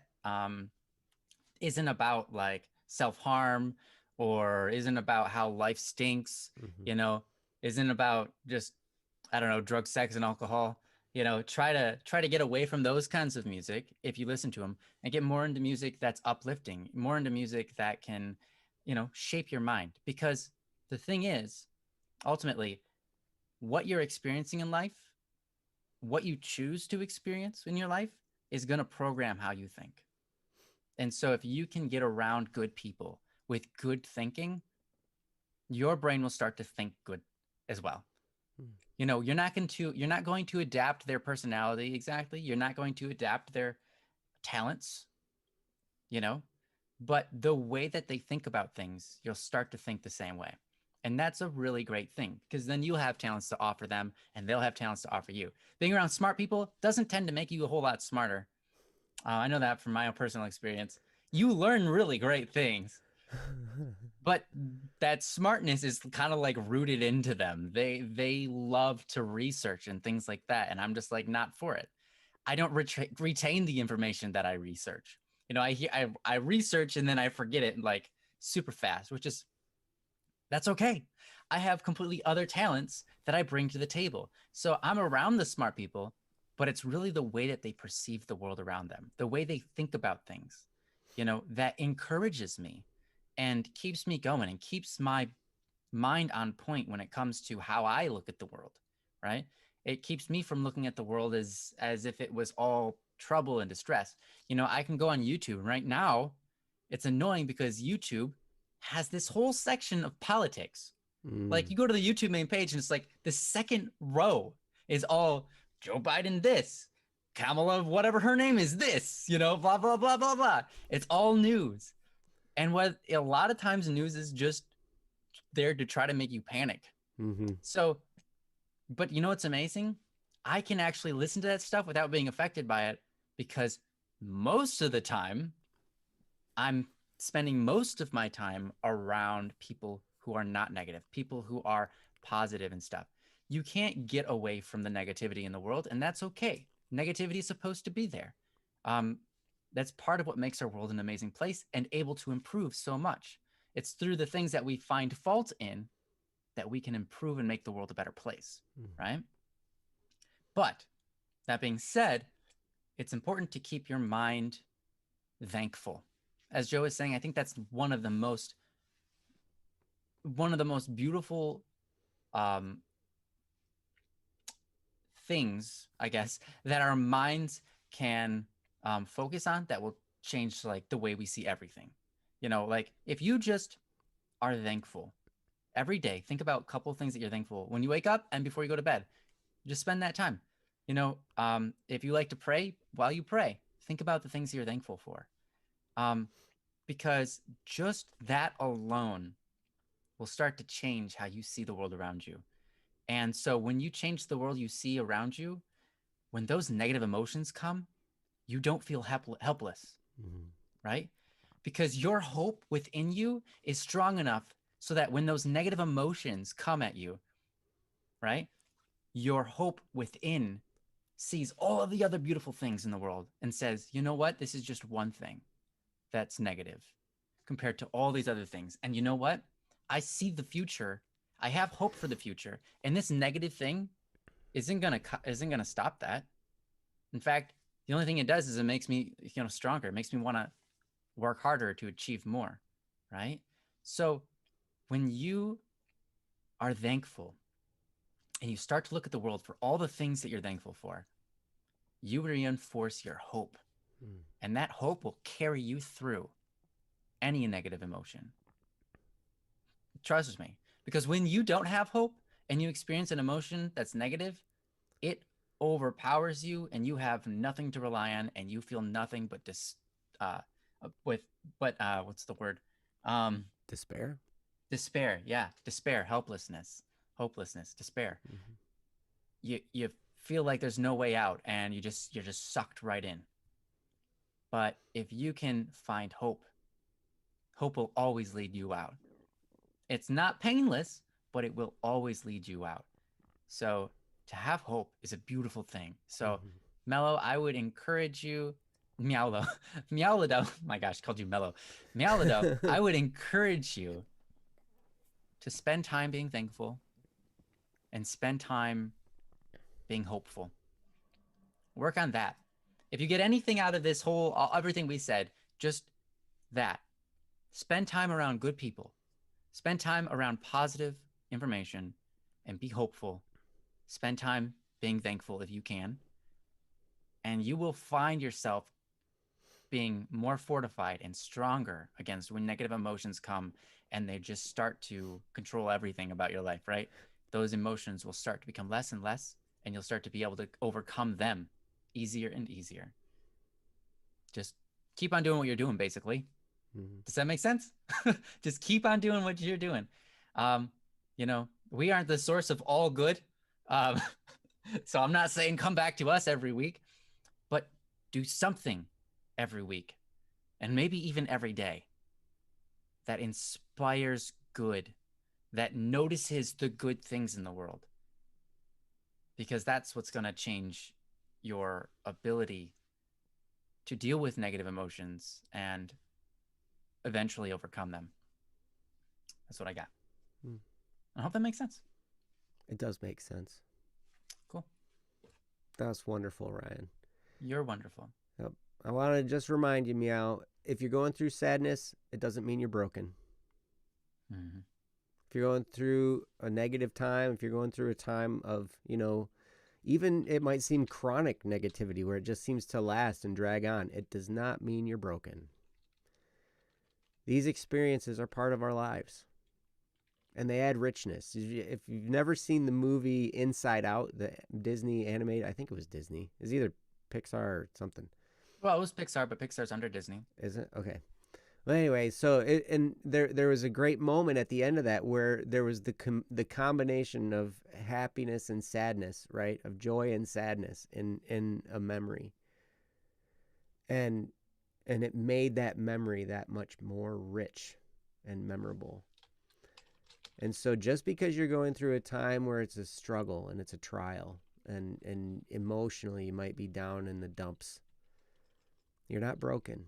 isn't about like self-harm or isn't about how life stinks, isn't about just, I don't know, drugs, sex, and alcohol. Try to get away from those kinds of music if you listen to them and get more into music that's uplifting, more into music that can, shape your mind. Because the thing is, ultimately, what you're experiencing in life, what you choose to experience in your life is going to program how you think. And so if you can get around good people with good thinking, your brain will start to think good as well. You're not going to adapt their personality exactly. You're not going to adapt their talents, you know? But the way that they think about things, you'll start to think the same way. And that's a really great thing because then you'll have talents to offer them and they'll have talents to offer you. Being around smart people doesn't tend to make you a whole lot smarter. I know that from my own personal experience. You learn really great things, but that smartness is kind of like rooted into them. They love to research and things like that, and I'm just like not for it. I don't retain the information that I research. I research and then I forget it like super fast, which is that's okay. I have completely other talents that I bring to the table. So I'm around the smart people, but it's really the way that they perceive the world around them, the way they think about things, that encourages me and keeps me going and keeps my mind on point when it comes to how I look at the world, right? It keeps me from looking at the world as if it was all trouble and distress. I can go on YouTube right now. It's annoying because YouTube has this whole section of politics. Like you go to the YouTube main page and it's like the second row is all Joe Biden this, Kamala whatever her name is this, blah blah blah blah blah. It's all news. And what a lot of times news is just there to try to make you panic. Mm-hmm. So, but you know what's amazing? I can actually listen to that stuff without being affected by it because most of the time I'm spending most of my time around people who are not negative, people who are positive and stuff. You can't get away from the negativity in the world, and that's okay. Negativity is supposed to be there. That's part of what makes our world an amazing place and able to improve so much. It's through the things that we find fault in that we can improve and make the world a better place, right? But that being said, it's important to keep your mind thankful. As Joe is saying, I think that's one of the most beautiful things, I guess, that our minds can focus on that will change like the way we see everything. Like if you just are thankful every day, think about a couple of things that you're thankful when you wake up and before you go to bed. Just spend that time. If you like to pray, while you pray, think about the things you're thankful for. Because just that alone will start to change how you see the world around you. And so when you change the world you see around you, when those negative emotions come, you don't feel helpless, right? Because your hope within you is strong enough so that when those negative emotions come at you, right, your hope within sees all of the other beautiful things in the world and says, you know what, this is just one thing that's negative compared to all these other things. And you know what? I see the future. I have hope for the future. And this negative thing isn't gonna stop that. In fact, the only thing it does is it makes me, stronger. It makes me want to work harder to achieve more, right? So when you are thankful and you start to look at the world for all the things that you're thankful for, you reinforce your hope. And that hope will carry you through any negative emotion. Trust me, because when you don't have hope and you experience an emotion that's negative, it overpowers you and you have nothing to rely on and you feel nothing but what's the word? Despair. Despair. Yeah, despair, helplessness, hopelessness, despair. You feel like there's no way out and you're just sucked right in. But if you can find hope, hope will always lead you out. It's not painless, but it will always lead you out. So to have hope is a beautiful thing. So Mellow, I would encourage you, Meowlido, my gosh, called you Mellow. Meowlido, I would encourage you to spend time being thankful and spend time being hopeful. Work on that. If you get anything out of this everything we said, just that. Spend time around good people. Spend time around positive information and be hopeful. Spend time being thankful if you can. And you will find yourself being more fortified and stronger against when negative emotions come and they just start to control everything about your life, right? Those emotions will start to become less and less, and you'll start to be able to overcome them easier and easier. Just keep on doing what you're doing, basically. Mhm. Does that make sense? Just keep on doing what you're doing. You know, we aren't the source of all good. Um, so I'm not saying come back to us every week, but do something every week and maybe even every day that inspires good, that notices the good things in the world. Because that's what's going to change your ability to deal with negative emotions and eventually overcome them. That's what I got. Mm. I hope that makes sense. It does make sense. Cool. That's wonderful, Ryan. You're wonderful. Yep. I want to just remind you, Meow, if you're going through sadness, it doesn't mean you're broken. Mm-hmm. If you're going through a negative time, if you're going through a time of, even it might seem chronic negativity where it just seems to last and drag on, it does not mean you're broken. These experiences are part of our lives, and they add richness. If you've never seen the movie Inside Out, the Disney animated, I think it was Disney. It's either Pixar or something. Well, it was Pixar, but Pixar's under Disney. Is it? Okay. Well, anyway, so there was a great moment at the end of that where there was the combination of happiness and sadness, right? Of joy and sadness in a memory. And it made that memory that much more rich and memorable. And so just because you're going through a time where it's a struggle and it's a trial and emotionally you might be down in the dumps, you're not broken.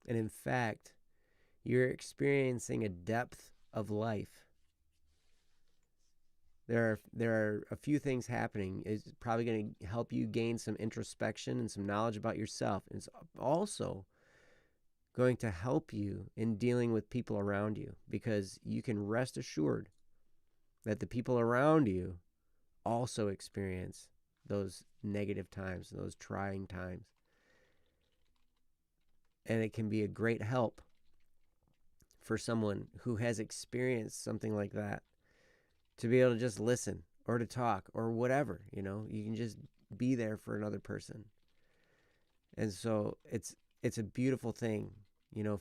And in fact, you're experiencing a depth of life. There are a few things happening. It's probably going to help you gain some introspection and some knowledge about yourself. And it's also going to help you in dealing with people around you, because you can rest assured that the people around you also experience those negative times, those trying times. And it can be a great help for someone who has experienced something like that to be able to just listen or to talk or whatever. You can just be there for another person. And so it's a beautiful thing,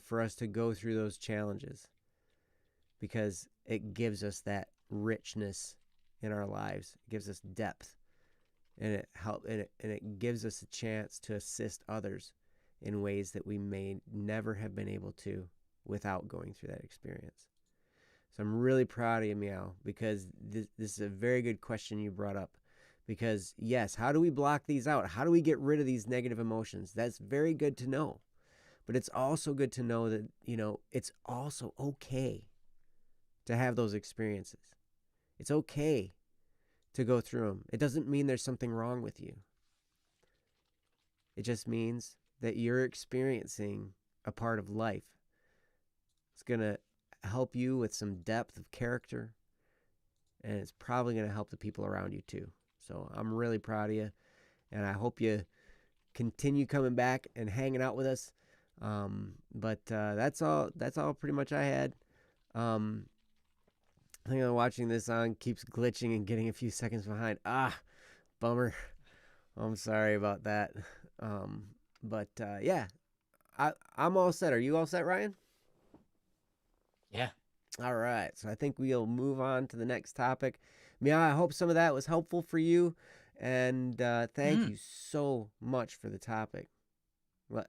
for us to go through those challenges, because it gives us that richness in our lives. It gives us depth, and it gives us a chance to assist others in ways that we may never have been able to without going through that experience. So I'm really proud of you, Meow, because this is a very good question you brought up. Because yes, how do we block these out? How do we get rid of these negative emotions? That's very good to know. But it's also good to know that, it's also okay to have those experiences. It's okay to go through them. It doesn't mean there's something wrong with you. It just means that you're experiencing a part of life. It's going to help you with some depth of character, and it's probably going to help the people around you too. So I'm really proud of you, and I hope you continue coming back and hanging out with us. But that's all pretty much I had. I think I'm watching this on keeps glitching and getting a few seconds behind. Bummer. I'm sorry about that. But yeah, I'm all set. Are you all set, Ryan? Yeah. All right. So I think we'll move on to the next topic. Meow, I hope some of that was helpful for you. And thank you so much for the topic. What?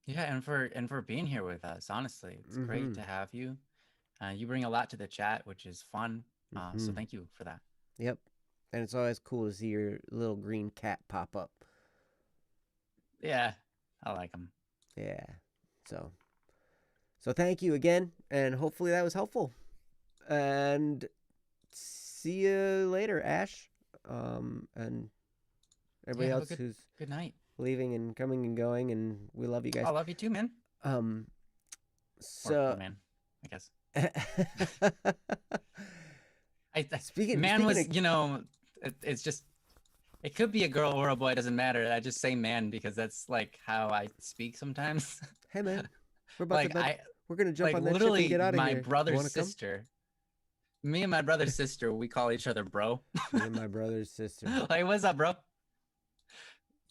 Yeah, and for being here with us. Honestly, it's great to have you. You bring a lot to the chat, which is fun. So thank you for that. Yep. And it's always cool to see your little green cat pop up. Yeah, I like them. Yeah. So thank you again, and hopefully that was helpful. And see you later, Ash. And everybody else who's good night, leaving and coming and going, and we love you guys. I love you too, man. So or man, I guess. Speaking was, of... it's just, it could be a girl or a boy. It doesn't matter. I just say man because that's like how I speak sometimes. Hey, man, we're about we're gonna jump on that ship literally and get out of my here. brother's sister. Me and my brother's sister, we call each other bro. Me and my brother's sister. Like, what's up, bro?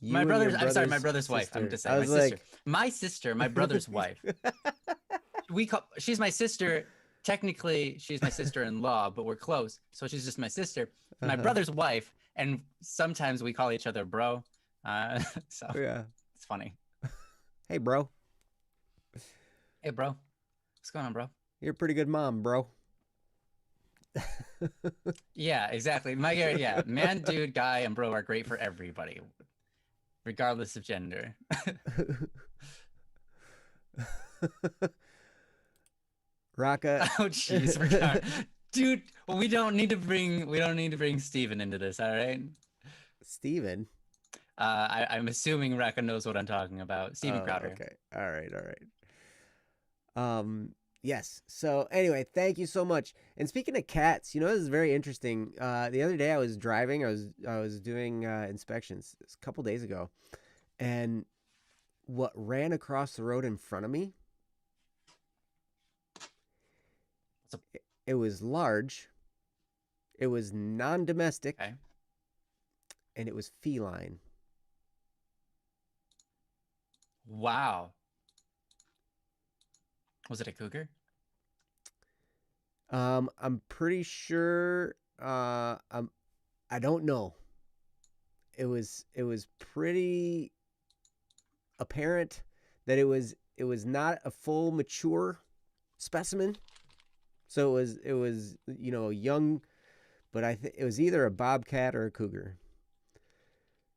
My You and your brother's. I'm sorry, my brother's brother's wife. I'm sister. just I saying, was like, my sister, my brother's wife. She's my sister. Technically, she's my sister-in-law, but we're close, so she's just my sister. My brother's wife, and sometimes we call each other bro. So yeah. it's funny. Hey, bro. Hey, bro, what's going on, bro? You're a pretty good mom, bro. Yeah, exactly. Yeah, man, dude, guy, and bro are great for everybody, regardless of gender. Raka. Oh, jeez, dude. We don't need to bring Steven into this. All right. Steven. I'm assuming Raka knows what I'm talking about. Steven Crowder. Okay. All right. Yes. So anyway, thank you so much. And speaking of cats, this is very interesting. The other day I was driving. I was doing inspections a couple days ago, and what ran across the road in front of me. It was large. It was non-domestic, Okay. and it was feline. Wow. Was it a cougar? I'm pretty sure. I don't know. It was pretty apparent that it was not a full mature specimen. So it was young, but it was either a bobcat or a cougar.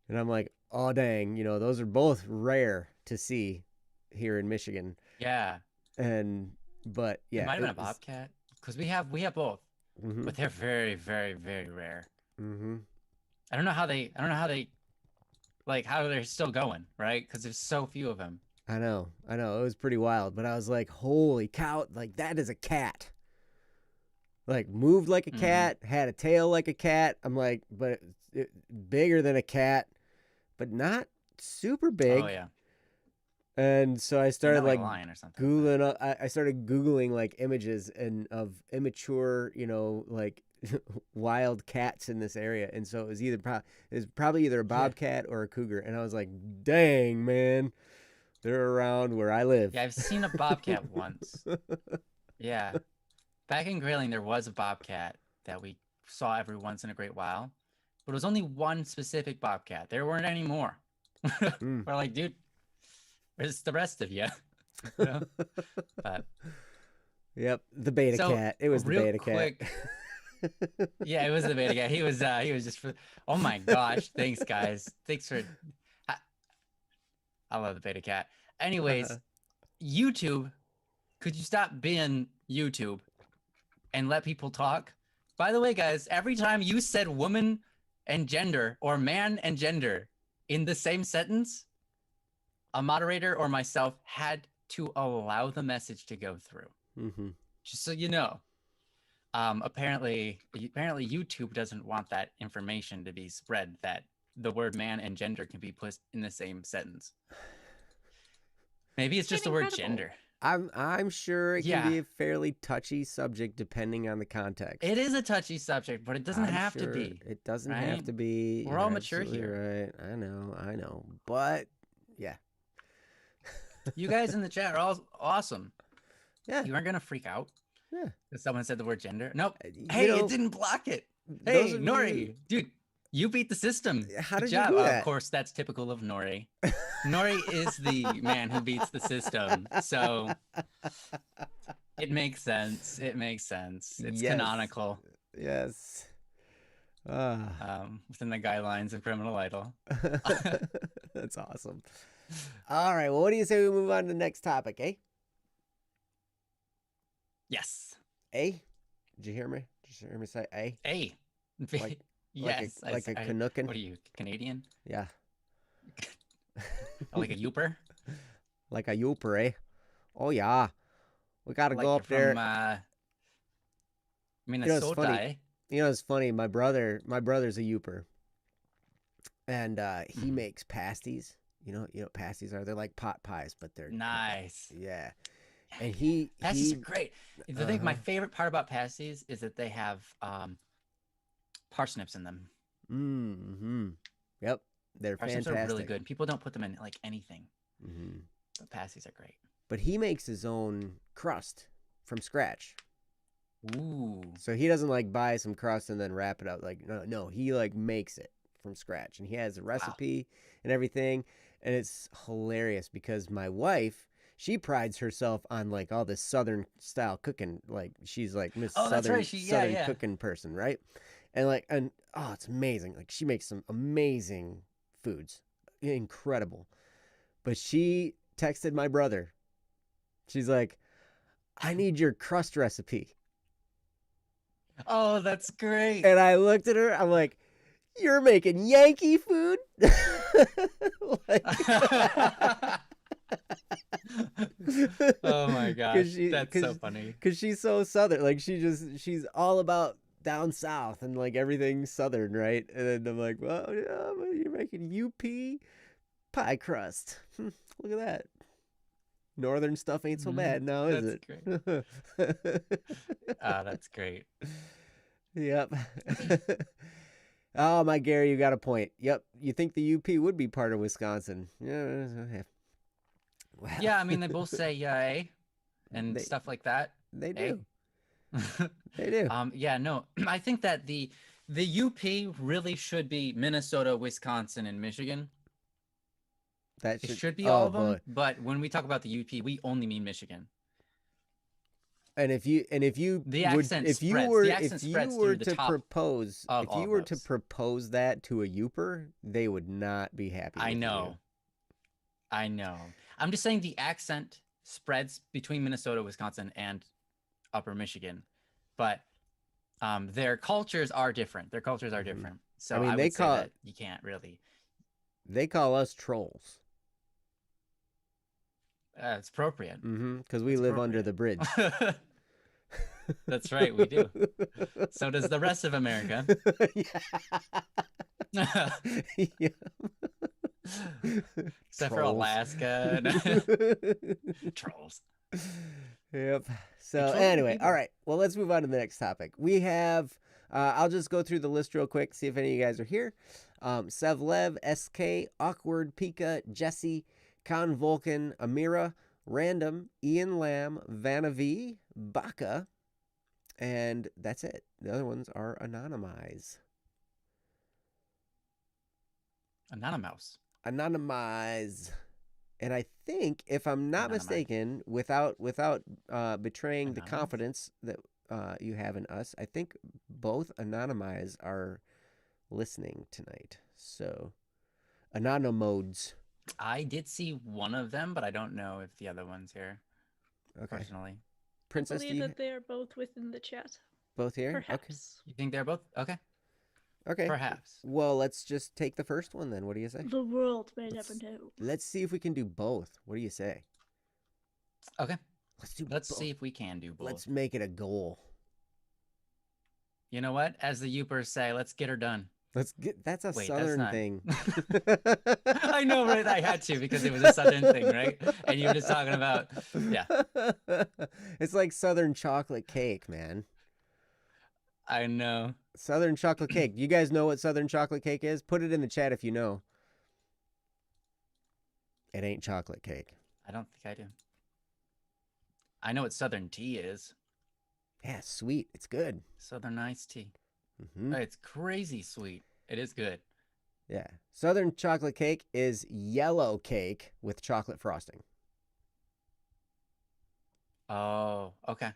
And I'm like, oh dang, those are both rare to see here in Michigan. Yeah. But yeah, it might have been a bobcat because we have both, but they're very, very, very rare. I don't know how they like how they're still going, right? Because there's so few of them. I know. It was pretty wild, but I was like, holy cow, like that is a cat. Like moved like a cat, had a tail like a cat. I'm like, but bigger than a cat, but not super big. Oh yeah. And so I started like like a lion or something. Googling. I started Googling like images of immature, like wild cats in this area. And so it was probably either a bobcat or a cougar. And I was like, dang man, they're around where I live. Yeah, I've seen a bobcat once. Yeah. Back in Grayling, there was a bobcat that we saw every once in a great while, but it was only one specific bobcat. There weren't any more. We're like, dude, where's the rest of you? But yep, the beta cat. It was the beta cat. Yeah, it was the beta cat. He was just for. Oh my gosh! Thanks, guys. Thanks for. I love the beta cat. Anyways, YouTube. Could you stop being YouTube and let people talk? By the way, guys, every time you said woman and gender or man and gender in the same sentence, a moderator or myself had to allow the message to go through. Just so you know. Apparently YouTube doesn't want that information to be spread, that the word man and gender can be put in the same sentence. Maybe it's just the word gender. I'm sure it can be a fairly touchy subject depending on the context. It is a touchy subject, but it doesn't have to be. It doesn't have to be. We're all mature here. Right. I know. But yeah. You guys in the chat are all awesome. Yeah. You aren't going to freak out. Yeah. If someone said the word gender. Nope. Hey, it didn't block it. Hey, Nori. Dude, you beat the system. How did Good job. you do that? Of course, that's typical of Nori. Nori is the man who beats the system. So it makes sense. It's canonical. Yes. Within the guidelines of Criminal Idol. That's awesome. All right. Well, what do you say we move on to the next topic, eh? Yes. A? Did you hear me? Did you hear me say A? A. Yes. Like a Canuckin? What are you, Canadian? Yeah. Like a Youper? Like a Youper, eh? Oh, yeah. We got to go up from, there. Minnesota, eh? It's funny. My brother's a Youper. And he makes pasties. You know what pasties are? They're like pot pies, but they're nice. Yeah. And pasties are great. I think my favorite part about pasties is that they have parsnips in them. Mm-hmm. Yep. They're Our chips are really fantastic. good. People don't put them in like anything. Mm-hmm. But pasties are great. But he makes his own crust from scratch. Ooh. So he doesn't like buy some crust and then wrap it up. Like no, he like makes it from scratch, and he has a recipe and everything, and it's hilarious because my wife, she prides herself on like all this Southern style cooking. Like she's like Miss Oh, that's right. Southern cooking person, right? And oh, it's amazing. Like she makes some amazing foods, incredible. But she texted my brother. She's like, I need your crust recipe. Oh, that's great. And I looked at her. I'm like, you're making Yankee food? Like, oh my gosh, that's so funny. Because she's so Southern. Like she's all about down south and like everything Southern, right? And then I'm like, well, yeah, but you're making UP pie crust. Look at that. Northern stuff ain't so bad now, is it? Great. That's great. Yep. Oh, my Gary, you got a point. Yep. You think the UP would be part of Wisconsin. Yeah. Well, yeah, I mean, they both say eh? And stuff like that. They do. They do. Yeah, no. I think that the UP really should be Minnesota, Wisconsin, and Michigan. It should be all of them, but when we talk about the UP, we only mean Michigan. And if you the accent if you were to propose that to a Youper, they would not be happy. I know. I'm just saying the accent spreads between Minnesota, Wisconsin, and Upper Michigan, but their cultures are different. So I mean, they call it, you can't really. They call us trolls. It's appropriate. Because we live under the bridge. That's right, we do. So does the rest of America. Yeah. Except for Alaska. Trolls. Yep. So anyway, all right. Well, let's move on to the next topic. We have, I'll just go through the list real quick, see if any of you guys are here. Sevlev, SK, Awkward, Pika, Jesse, Con Vulcan, Amira, Random, Ian Lamb, Vanna V, Baka, and that's it. The other ones are anonymized. Anonymize. And I think, if I'm not mistaken, without betraying the confidence that you have in us, I think both Anonymize are listening tonight. So, Anonymodes. I did see one of them, but I don't know if the other one's here. Okay. Personally. Princess, I believe that they are both within the chat. Both here? Perhaps. Okay. You think they're both? Okay. Okay. Perhaps. Well, let's just take the first one then. What do you say? The world may never know. Let's see if we can do both. What do you say? Okay. Let's see if we can do both. Let's make it a goal. You know what? As the Youpers say, let's get her done. That's a Southern thing. I know, right? I had to because it was a Southern thing, right? And you were just talking about, yeah. It's like Southern chocolate cake, man. I know. Southern chocolate cake. You guys know what Southern chocolate cake is? Put it in the chat if you know. It ain't chocolate cake. I don't think I do. I know what Southern tea is. Yeah, sweet. It's good. Southern iced tea. It's crazy sweet. It is good. Yeah. Southern chocolate cake is yellow cake with chocolate frosting. Oh, okay.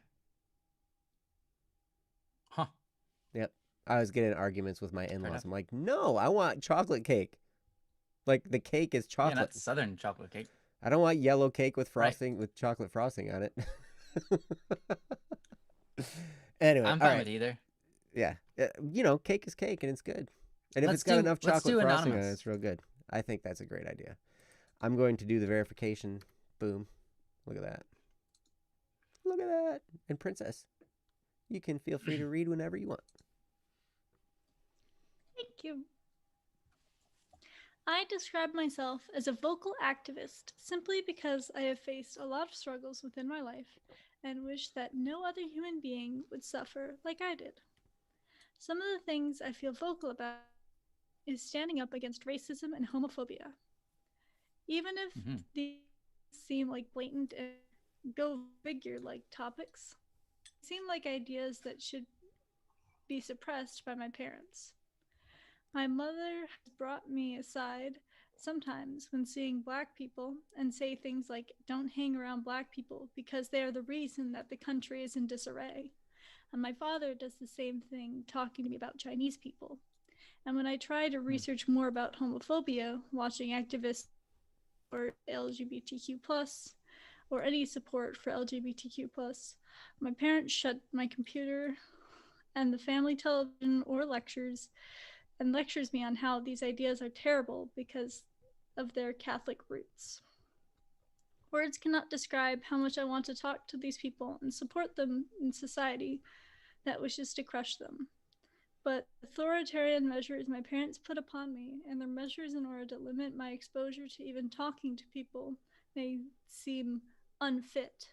Huh. Yep. I was getting arguments with my in-laws. I'm like, no, I want chocolate cake. Like, the cake is chocolate. Yeah, not Southern chocolate cake. I don't want yellow cake with frosting, with chocolate frosting on it. Anyway, I'm fine with either. Yeah. You know, cake is cake and it's good. And if it's got enough chocolate frosting on it, it's real good. I think that's a great idea. I'm going to do the verification. Boom. Look at that. Look at that. And Princess, you can feel free to read whenever you want. Thank you. I describe myself as a vocal activist simply because I have faced a lot of struggles within my life and wish that no other human being would suffer like I did. Some of the things I feel vocal about is standing up against racism and homophobia. Even if Hmm. these seem like blatant and go figure like topics, they seem like ideas that should be suppressed by my parents. My mother has brought me aside sometimes when seeing black people and say things like, don't hang around black people because they are the reason that the country is in disarray. And my father does the same thing talking to me about Chinese people. And when I try to research more about homophobia, watching activists or LGBTQ plus or any support for LGBTQ plus, my parents shut my computer and the family television or lectures and lectures me on how these ideas are terrible because of their Catholic roots. Words cannot describe how much I want to talk to these people and support them in society that wishes to crush them. But authoritarian measures my parents put upon me and their measures in order to limit my exposure to even talking to people may seem unfit.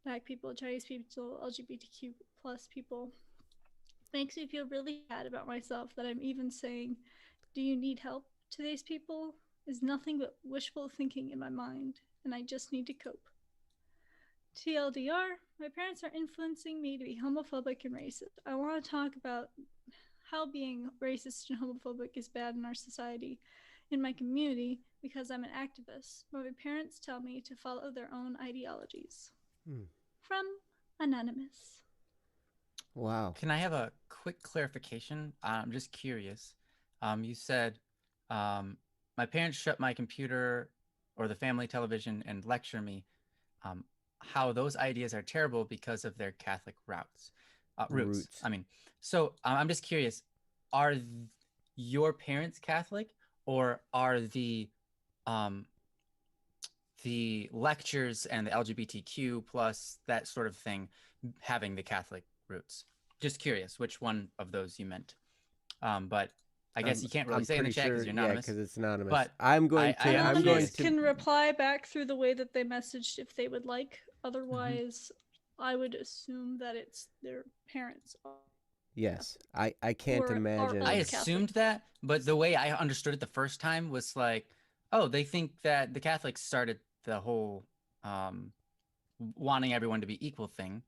Black people, Chinese people, LGBTQ plus people. Makes me feel really bad about myself that I'm even saying, do you need help to these people? Is nothing but wishful thinking in my mind, and I just need to cope. TLDR, my parents are influencing me to be homophobic and racist. I want to talk about how being racist and homophobic is bad in our society, in my community, because I'm an activist, but my parents tell me to follow their own ideologies. Hmm. From Anonymous. Wow. Can I have a quick clarification? I'm just curious. You said my parents shut my computer or the family television and lecture me um, how those ideas are terrible because of their Catholic roots. Roots. I mean, so I'm just curious: are your parents Catholic, or are um, the lectures and the LGBTQ plus that sort of thing having the Catholic roots? Just curious which one of those you meant. But I guess you can't really I'm say in the pretty chat sure, because you're yeah, anonymous. because it's anonymous. But I'm going to. am I'm going Anonymous curious. to. can reply back through the way that they messaged if they would like. Otherwise, I would assume that it's their parents Yes, I can't or our I imagine. own Catholic. assumed that, but the way I understood it the first time was like, oh, they think that the Catholics started the whole um, wanting everyone to be equal thing.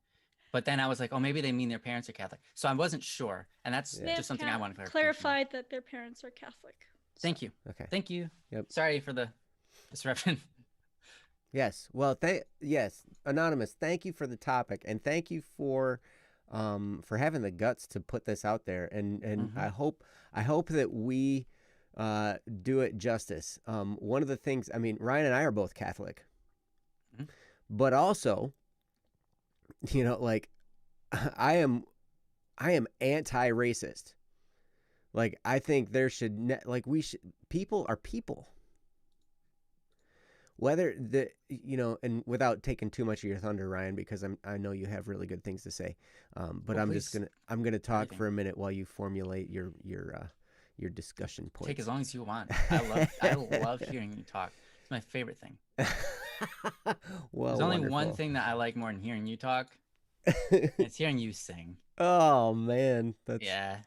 But then I was like, oh, maybe they mean their parents are Catholic. So I wasn't sure, and that's Yeah. They just have something I want clarification on. clarified that their parents are Catholic. So. Thank you. Okay. Thank you. Yep. Sorry for the disruption. Yes. Well, yes, anonymous. Thank you for the topic, and thank you for having the guts to put this out there. And Mhm. I hope that we do it justice. One of the things, I mean, Ryan and I are both Catholic, Mhm. but also, like I am anti-racist. Like I think there should we should people are people. Whether and without taking too much of your thunder, Ryan, because I know you have really good things to say, but Well, I'm just please, I'm gonna talk everything. for a minute while you formulate your discussion points. Take as long as you want. I love hearing you talk. It's my favorite thing. Well, There's only wonderful. one thing that I like more than hearing you talk. And it's hearing you sing. Oh man, that's Yeah.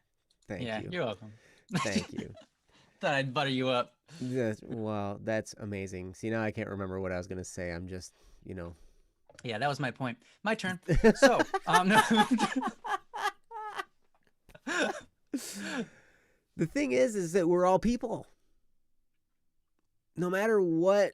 Thank Yeah, you. you're welcome. Thank you. Thought I'd butter you up. That's amazing. See, now I can't remember what I was gonna say. I'm just, Yeah, that was my point. My turn. So, no. The thing is that we're all people. No matter what,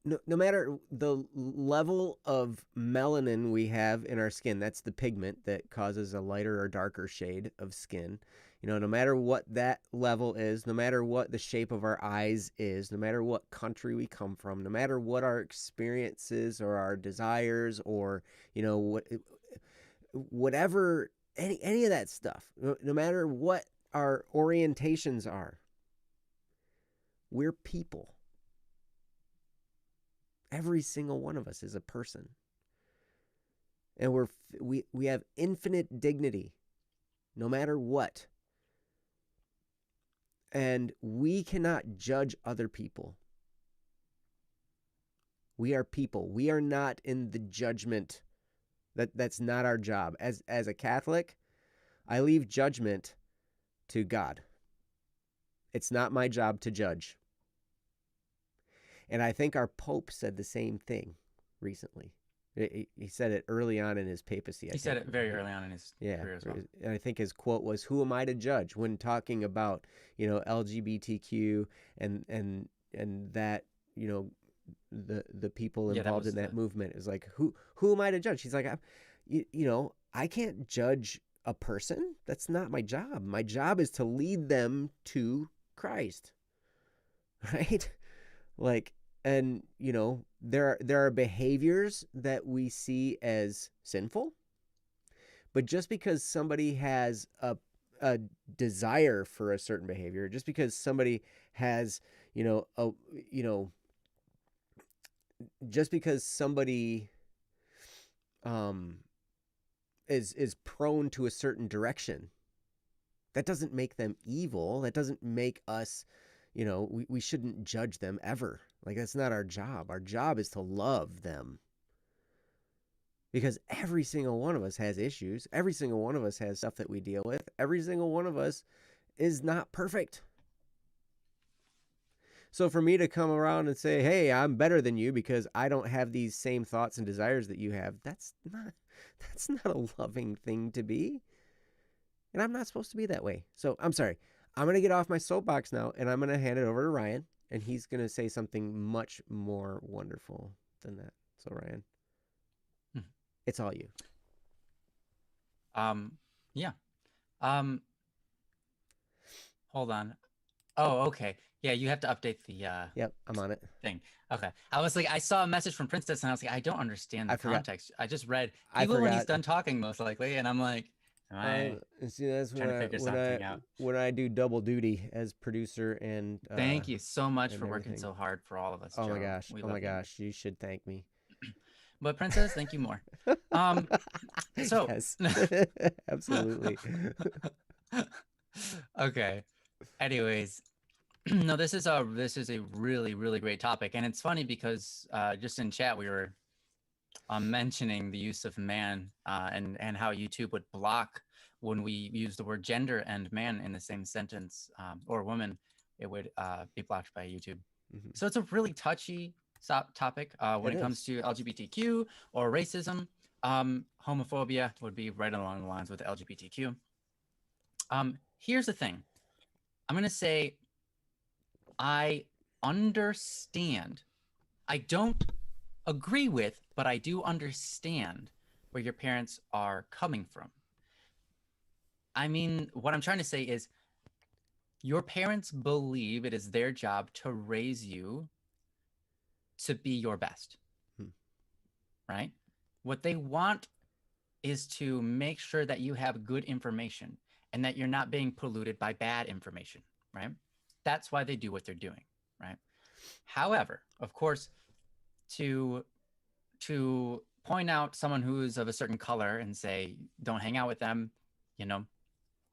no matter the level of melanin we have in our skin, that's the pigment that causes a lighter or darker shade of skin. No matter what that level is, no matter what the shape of our eyes is, no matter what country we come from, no matter what our experiences or our desires or, whatever, any of that stuff, no matter what our orientations are, we're people. Every single one of us is a person. And we have infinite dignity, no matter what. And we cannot judge other people. We are people. We are not in the judgment. That's not our job. As a Catholic, I leave judgment to God. It's not my job to judge. And I think our Pope said the same thing recently. He said it early on in his papacy. He said it very early on in his career as well. And I think his quote was, "Who am I to judge?" When talking about, LGBTQ and that, the people involved in that movement. Is like, who am I to judge? He's like, I can't judge a person. That's not my job. My job is to lead them to Christ, right? Like, and there are behaviors that we see as sinful, but just because somebody has a desire for a certain behavior, just because somebody has just because somebody is prone to a certain direction, that doesn't make them evil. That doesn't make us, we shouldn't judge them ever. Like, that's not our job. Our job is to love them. Because every single one of us has issues. Every single one of us has stuff that we deal with. Every single one of us is not perfect. So for me to come around and say, hey, I'm better than you because I don't have these same thoughts and desires that you have, that's not a loving thing to be. And I'm not supposed to be that way. So I'm sorry. I'm going to get off my soapbox now, and I'm going to hand it over to Ryan, and he's going to say something much more wonderful than that. So Ryan, it's all you. Yeah. Hold on. Oh, okay. Yeah, you have to update the Yep, I'm on it. Thing. Okay. I was like, I saw a message from Princess, and I was like, I don't understand the context. I just read, he will when he's done talking, most likely, and I'm like, see, that's trying to figure something out. When I do double duty as producer and thank you so much for working so hard for all of us. Oh Joe. my gosh! Oh my gosh! You should thank me. But Princess, thank you more. So yes, absolutely. Okay. Anyways, no, this is a really, really great topic, and it's funny because just in chat we were mentioning the use of man and how YouTube would block when we use the word gender and man in the same sentence, or woman, it would be blocked by YouTube. Mm-hmm. So it's a really touchy topic when it comes to LGBTQ or racism. Homophobia would be right along the lines with LGBTQ. Here's the thing. I'm going to say I understand. I don't agree with, but I do understand where your parents are coming from. I mean, what I'm trying to say is your parents believe it is their job to raise you to be your best, right? What they want is to make sure that you have good information and that you're not being polluted by bad information, right? That's why they do what they're doing, right? However, of course, to point out someone who's of a certain color and say, don't hang out with them,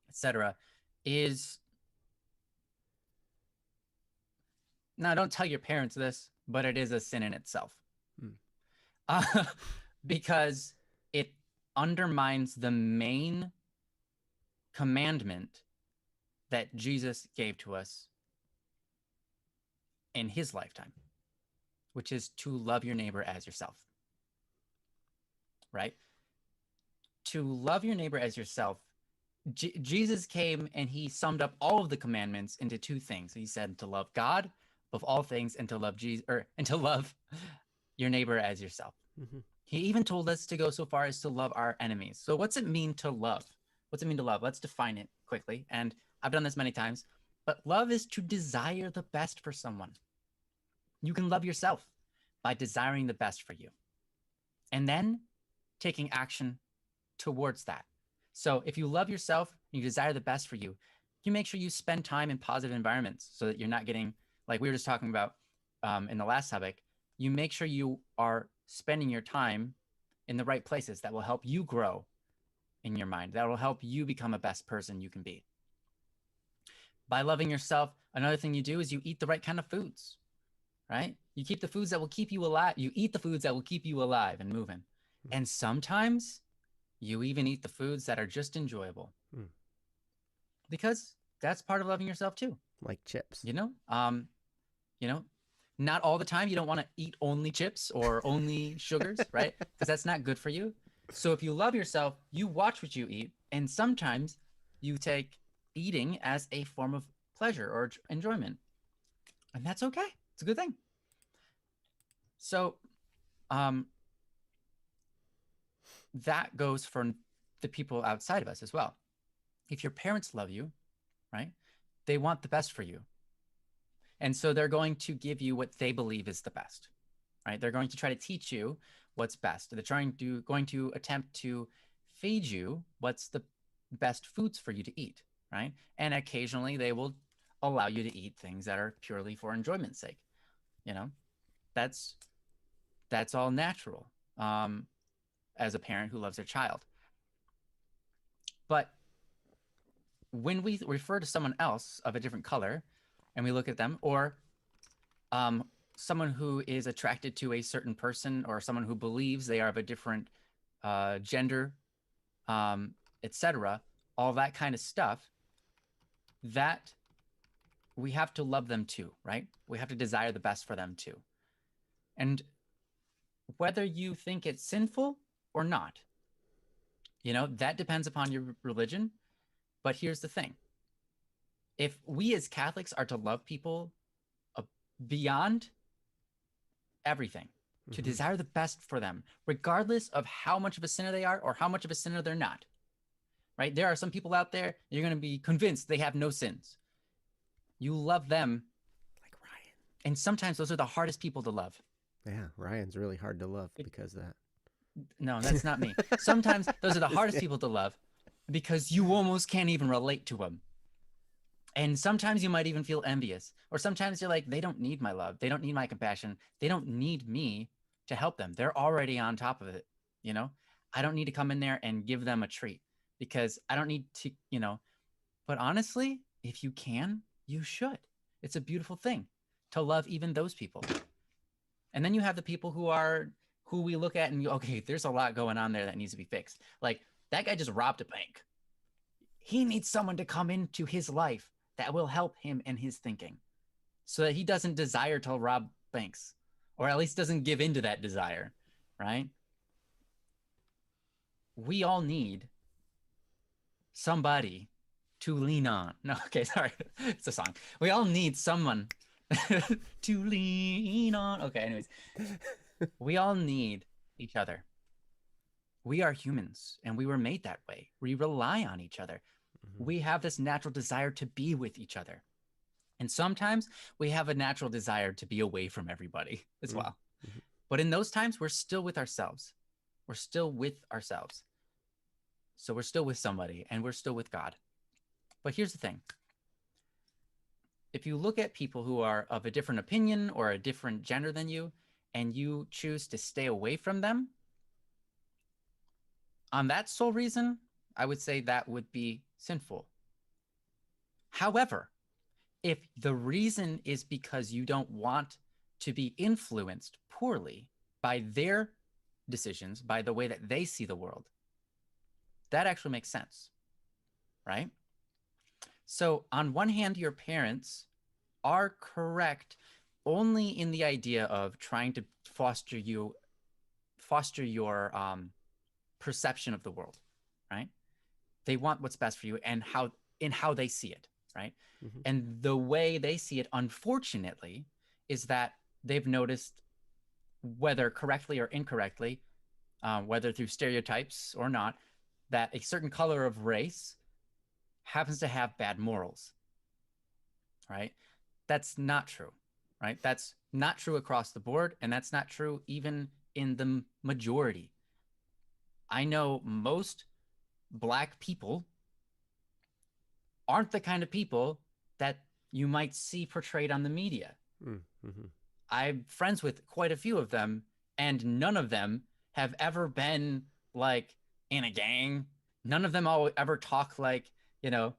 etc., is, now don't tell your parents this, but it is a sin in itself. Because it undermines the main commandment that Jesus gave to us in his lifetime, which is to love your neighbor as yourself, right? To love your neighbor as yourself, Jesus came and he summed up all of the commandments into two things. He said to love God above all things and to love Jesus, and to love your neighbor as yourself. Mm-hmm. He even told us to go so far as to love our enemies. So what's it mean to love? What's it mean to love? Let's define it quickly. And I've done this many times, but love is to desire the best for someone. You can love yourself by desiring the best for you and then taking action towards that. So if you love yourself, you desire the best for you, you make sure you spend time in positive environments so that you're not getting, like we were just talking about in the last topic, you make sure you are spending your time in the right places that will help you grow in your mind, that will help you become a best person you can be. By loving yourself, another thing you do is you eat the right kind of foods, right? You keep the foods that will keep you alive. You eat the foods that will keep you alive and moving. And sometimes you even eat the foods that are just enjoyable, because that's part of loving yourself too. Like chips. You know, you know, not all the time. You don't want to eat only chips or only sugars, right? Because that's not good for you. So if you love yourself, you watch what you eat, and sometimes you take eating as a form of pleasure or enjoyment, and that's okay. It's a good thing. So, um, that goes for the people outside of us as well. If your parents love you, right, they want the best for you. And so they're going to give you what they believe is the best, right? They're going to try to teach you what's best. They're going to attempt to feed you what's the best foods for you to eat, right? And occasionally they will allow you to eat things that are purely for enjoyment's sake. You know, that's all natural as a parent who loves their child. But when we refer to someone else of a different color and we look at them, or someone who is attracted to a certain person, or someone who believes they are of a different gender, etc., all that kind of stuff, that we have to love them too, right? We have to desire the best for them too. And whether you think it's sinful or not, you know, that depends upon your religion. But here's the thing. If we as Catholics are to love people beyond everything, to desire the best for them, regardless of how much of a sinner they are or how much of a sinner they're not, right? There are some people out there, you're going to be convinced they have no sins. You love them. Like Ryan. And sometimes those are the hardest people to love. Yeah, Ryan's really hard to love because of that. No, that's not me. Sometimes those are the hardest people to love because you almost can't even relate to them. And sometimes you might even feel envious. Or sometimes you're like, they don't need my love. They don't need my compassion. They don't need me to help them. They're already on top of it, you know? I don't need to come in there and give them a treat because I don't need to, you know. But honestly, if you can, you should. It's a beautiful thing to love even those people. And then you have the people who we look at and go, okay, there's a lot going on there that needs to be fixed. Like, that guy just robbed a bank. He needs someone to come into his life that will help him in his thinking so that he doesn't desire to rob banks, or at least doesn't give into that desire, right? We all need somebody to lean on. No, okay, sorry. It's a song. We all need someone to lean on. Okay, anyways. We all need each other. We are humans and we were made that way. We rely on each other. We have this natural desire to be with each other. And sometimes we have a natural desire to be away from everybody as well. But in those times, we're still with ourselves. We're still with ourselves. So we're still with somebody and we're still with God. But here's the thing. If you look at people who are of a different opinion or a different gender than you, and you choose to stay away from them, on that sole reason, I would say that would be sinful. However, if the reason is because you don't want to be influenced poorly by their decisions, by the way that they see the world, that actually makes sense, right? So on one hand, your parents are correct only in the idea of trying to foster your perception of the world, right? They want what's best for you and how they see it, right? And the way they see it, unfortunately, is that they've noticed, whether correctly or incorrectly, whether through stereotypes or not, that a certain color of race happens to have bad morals, right? That's not true, right? That's not true across the board, and that's not true even in the majority. I know most Black people aren't the kind of people that you might see portrayed on the media. I'm friends with quite a few of them, and none of them have ever been like in a gang. None of them all ever talk like, you know,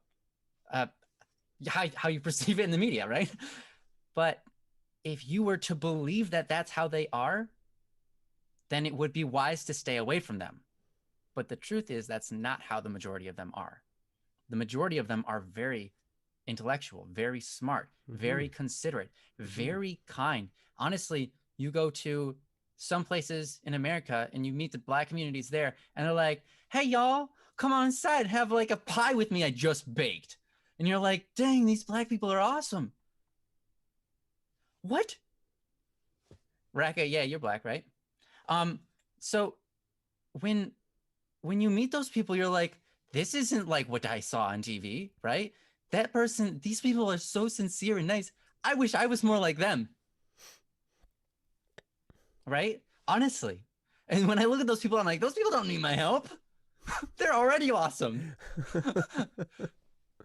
how you perceive it in the media, right? But if you were to believe that that's how they are, then it would be wise to stay away from them. But the truth is that's not how the majority of them are. The majority of them are very intellectual, very smart, very considerate, very kind. Honestly, you go to some places in America and you meet the Black communities there, and they're like, "Hey, y'all, come on inside, have like a pie with me I just baked." And you're like, "Dang, these Black people are awesome." What? Raka, yeah, you're Black, right? So when you meet those people, you're like, this isn't like what I saw on TV, right? That person, these people are so sincere and nice. I wish I was more like them, right? Honestly. And when I look at those people, I'm like, those people don't need my help. They're already awesome.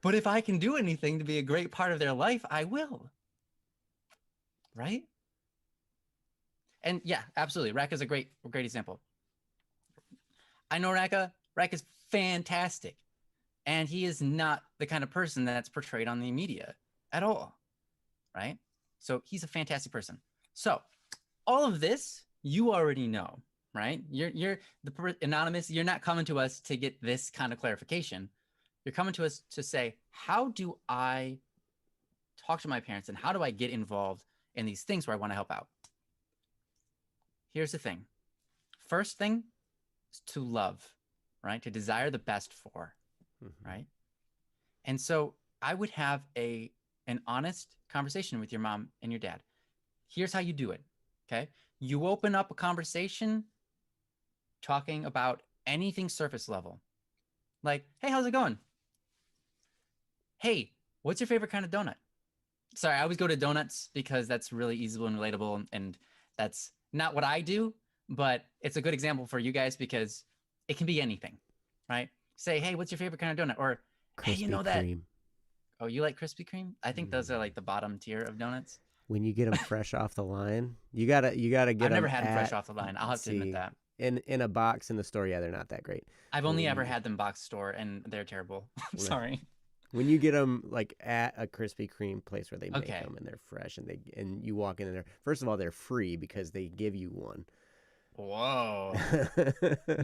But if I can do anything to be a great part of their life, I will. Right? And yeah, absolutely. Raka's a great example. I know Raka. Raka's fantastic. And he is not the kind of person that's portrayed on the media at all. Right? So he's a fantastic person. So all of this, you already know, right? You're the anonymous. You're not coming to us to get this kind of clarification. You're coming to us to say, how do I talk to my parents and how do I get involved in these things where I want to help out? Here's the thing. First thing is to love, right? To desire the best for, right? And so I would have an honest conversation with your mom and your dad. Here's how you do it, okay? You open up a conversation talking about anything surface level. Like, hey, how's it going? Hey, what's your favorite kind of donut? Sorry, I always go to donuts because that's really easy and relatable, and that's not what I do, but it's a good example for you guys because it can be anything, right? Say, hey, what's your favorite kind of donut? Or, hey, you know that? Krispy Kreme. Oh, you like Krispy Kreme? I think those are like the bottom tier of donuts. When you get them fresh off the line, you gotta get them. I've never had them fresh off the line. I'll have to admit that. In a box in the store, yeah, they're not that great. I've only ever had them box store, and they're terrible. Sorry. When you get them like at a Krispy Kreme place where they make them and they're fresh, and you walk in there, first of all, they're free because they give you one. Whoa.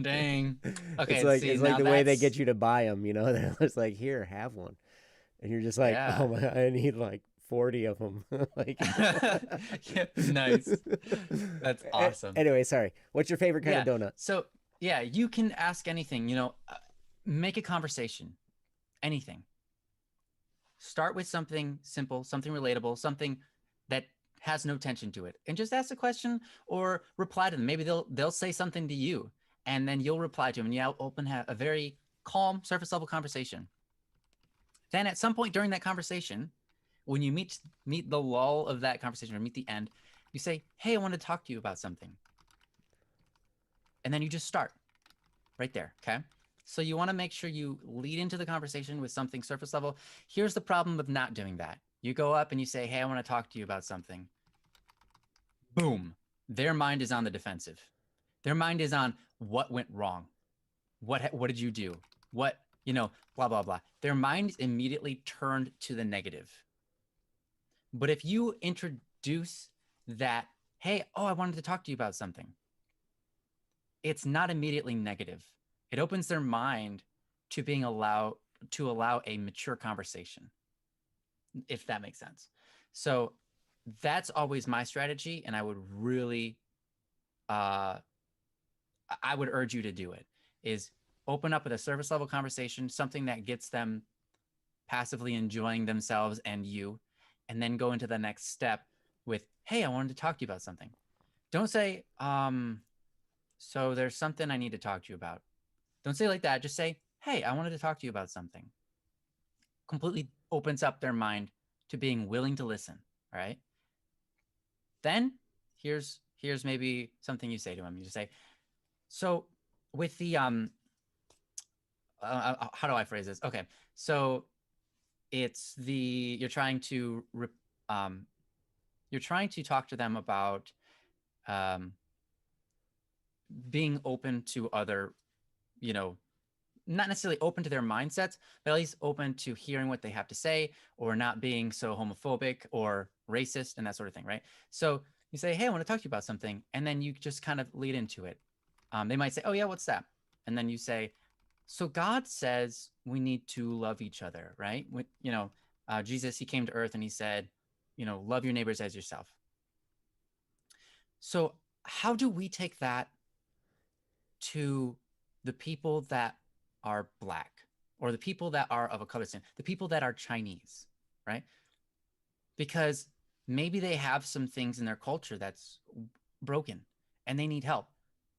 Dang. Okay, it's like the way they get you to buy them, you know? They're just like, here, have one. And you're just like, oh my, I need like 40 of them. Like, yeah, nice. That's awesome. Anyway, sorry. What's your favorite kind of donut? So, yeah, you can ask anything, you know, make a conversation, anything. Start with something simple, something relatable, something that has no tension to it, and just ask a question or reply to them. Maybe they'll say something to you, and then you'll reply to them, and you'll have a very calm, surface level conversation. Then at some point during that conversation, when you meet the lull of that conversation or meet the end, you say, hey, I want to talk to you about something. And then you just start right there, okay? So you want to make sure you lead into the conversation with something surface level. Here's the problem of not doing that. You go up and you say, hey, I want to talk to you about something. Boom. Their mind is on the defensive. Their mind is on what went wrong. What did you do? What, you know, blah, blah, blah. Their mind is immediately turned to the negative. But if you introduce that, hey, oh, I wanted to talk to you about something, it's not immediately negative. It opens their mind to allow a mature conversation, if that makes sense. So that's always my strategy, and I would really, I would urge you to do it, is open up with a surface level conversation, something that gets them passively enjoying themselves and you, and then go into the next step with, hey, I wanted to talk to you about something. Don't say, so there's something I need to talk to you about. Don't say like that. Just say, hey, I wanted to talk to you about something. Completely opens up their mind to being willing to listen, right? Then here's maybe something you say to them. You just say, so with the, how do I phrase this? Okay. So it's you're trying to talk to them about being open to other, you know, not necessarily open to their mindsets, but at least open to hearing what they have to say, or not being so homophobic or racist and that sort of thing, right? So you say, hey, I want to talk to you about something. And then you just kind of lead into it. They might say, oh yeah, what's that? And then you say, so God says we need to love each other, right? Jesus, he came to earth and he said, love your neighbors as yourself. So how do we take that to the people that are Black, or the people that are of a color skin, the people that are Chinese, right? Because maybe they have some things in their culture that's broken and they need help.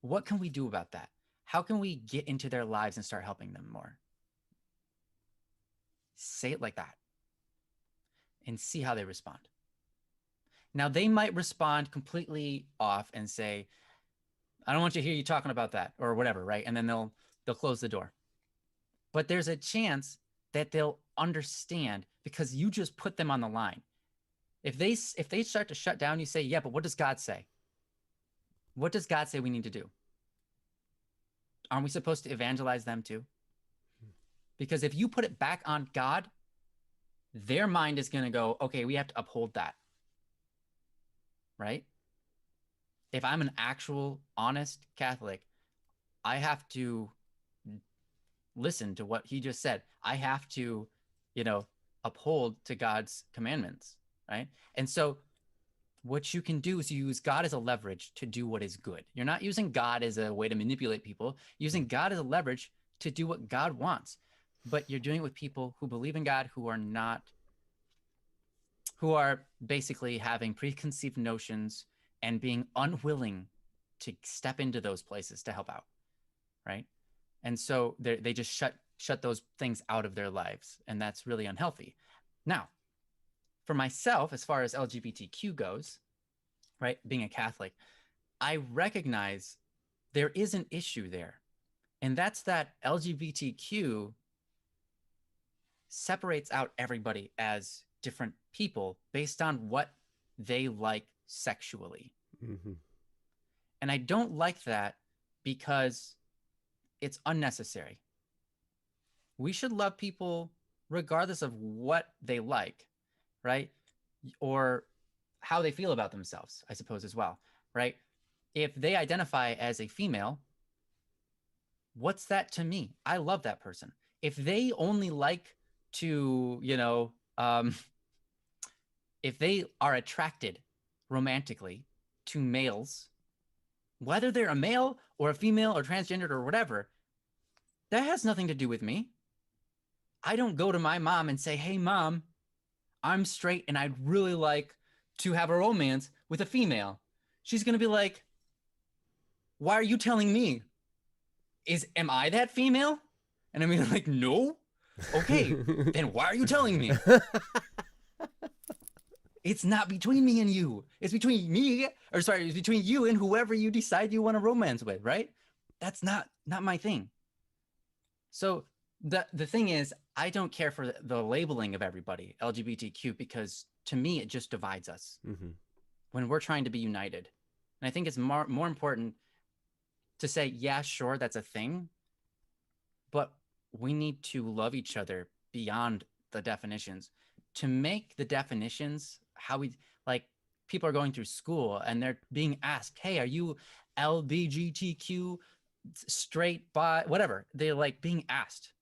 What can we do about that? How can we get into their lives and start helping them more? Say it like that and see how they respond. Now, they might respond completely off and say, I don't want to hear you talking about that, or whatever, right? And then they'll close the door. But there's a chance that they'll understand because you just put them on the line. If they start to shut down, you say, yeah, but what does God say? What does God say we need to do? Aren't we supposed to evangelize them too? Because if you put it back on God, their mind is going to go, okay, we have to uphold that. Right? If I'm an actual, honest Catholic, I have to listen to what he just said. I have to, uphold to God's commandments, right? And so what you can do is you use God as a leverage to do what is good. You're not using God as a way to manipulate people. You're using God as a leverage to do what God wants. But you're doing it with people who believe in God, who are basically having preconceived notions and being unwilling to step into those places to help out, right? And so they just shut those things out of their lives, and that's really unhealthy. Now, for myself, as far as LGBTQ goes, right, being a Catholic, I recognize there is an issue there, and that's that LGBTQ separates out everybody as different people based on what they like sexually. Mm-hmm. And I don't like that because it's unnecessary. We should love people regardless of what they like, right? Or how they feel about themselves, I suppose, as well, right? If they identify as a female, what's that to me? I love that person. If they only like to, if they are attracted romantically to males, whether they're a male or a female or transgendered or whatever, that has nothing to do with me. I don't go to my mom and say, hey, Mom, I'm straight and I'd really like to have a romance with a female. She's going to be like, why are you telling me? Am I that female? And I'm like, no. Okay, then why are you telling me? It's not between me and you. It's between it's between you and whoever you decide you want to romance with, right? That's not my thing. So the thing is, I don't care for the labeling of everybody LGBTQ, because to me, it just divides us when we're trying to be united. And I think it's more important to say, yeah, sure, that's a thing, but we need to love each other beyond the definitions. To make the definitions how we, like, people are going through school and they're being asked, hey, are you LGBTQ, straight, bi, whatever? They're like being asked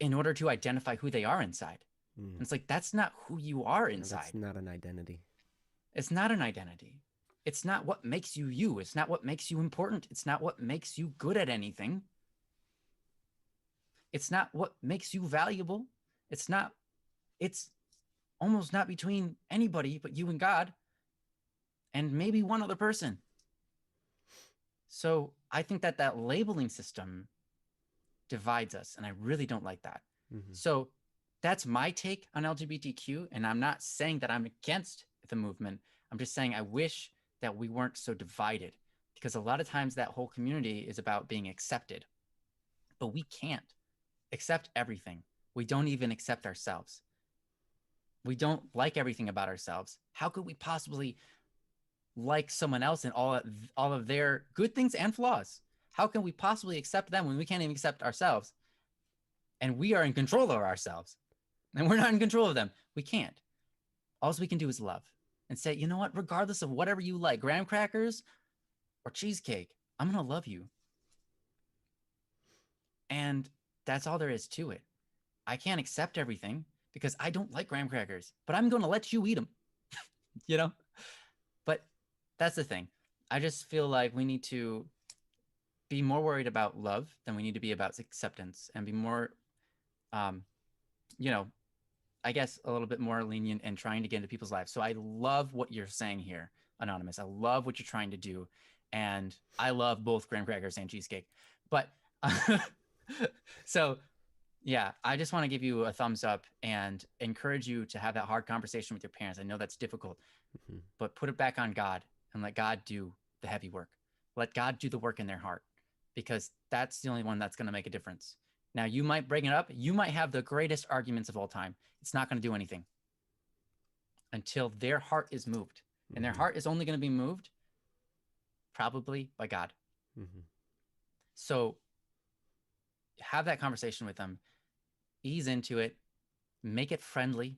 in order to identify who they are inside. And it's like, that's not who you are inside. That's not an identity. It's not an identity. It's not what makes you you. It's not what makes you important. It's not what makes you good at anything. It's not what makes you valuable. It's almost not between anybody but you and God and maybe one other person. So I think that labeling system divides us, and I really don't like that. So that's my take on LGBTQ, and I'm not saying that I'm against the movement. I'm just saying I wish that we weren't so divided, because a lot of times that whole community is about being accepted, but we can't accept everything. We don't even accept ourselves. We don't like everything about ourselves. How could we possibly like someone else and all of their good things and flaws? How can we possibly accept them when we can't even accept ourselves? And we are in control of ourselves, and we're not in control of them. We can't. All we can do is love and say, you know what, regardless of whatever you like, graham crackers or cheesecake, I'm going to love you. And that's all there is to it. I can't accept everything, because I don't like graham crackers, but I'm going to let you eat them, you know? But that's the thing. I just feel like we need to be more worried about love than we need to be about acceptance, and be more, um, you know, I guess a little bit more lenient and trying to get into people's lives. So I love what you're saying here, Anonymous. I love what you're trying to do. And I love both graham crackers and cheesecake. But so yeah, I just want to give you a thumbs up and encourage you to have that hard conversation with your parents. I know that's difficult, but put it back on God and let God do the heavy work. Let God do the work in their heart, because that's the only one that's going to make a difference. Now, you might bring it up. You might have the greatest arguments of all time. It's not going to do anything until their heart is moved. And their heart is only going to be moved probably by God. So have that conversation with them. Ease into it. Make it friendly.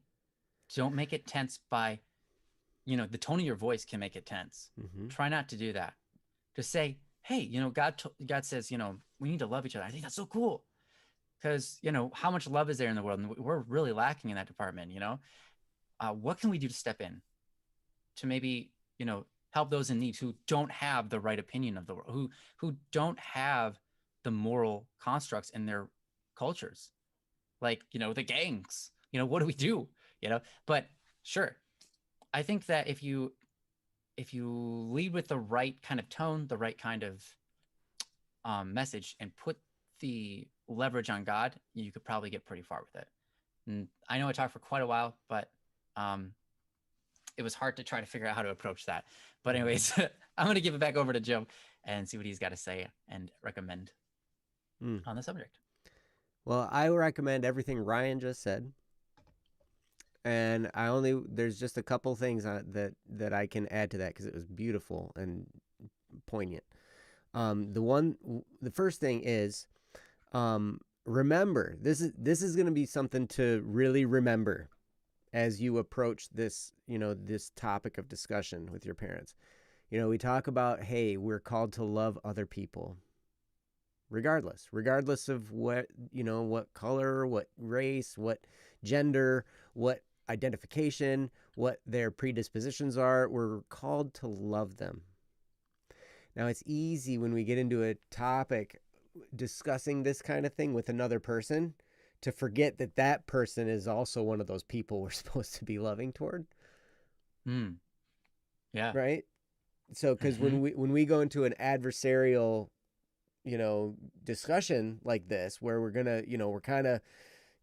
Don't make it tense by, the tone of your voice can make it tense. Try not to do that. Just say, hey, God says, we need to love each other. I think that's so cool. Because, how much love is there in the world? And we're really lacking in that department, what can we do to step in to maybe, help those in need who don't have the right opinion of the world, who don't have the moral constructs in their cultures, like, the gangs, what do we do, but sure. I think that if you lead with the right kind of tone, the right kind of message, and put the leverage on God, you could probably get pretty far with it. And I know I talked for quite a while, but it was hard to try to figure out how to approach that. But anyways, I'm going to give it back over to Joe and see what he's got to say and recommend on the subject. Well, I recommend everything Ryan just said. And there's just a couple things that I can add to that, because it was beautiful and poignant. The first thing is, remember, this is going to be something to really remember as you approach this, this topic of discussion with your parents. We talk about, hey, we're called to love other people, regardless of what, what color, what race, what gender, what identification, what their predispositions are. We're called to love them. Now, it's easy when we get into a topic discussing this kind of thing with another person to forget that person is also one of those people we're supposed to be loving toward. Yeah. Right? So, because when we go into an adversarial, discussion like this, where we're gonna, we're kind of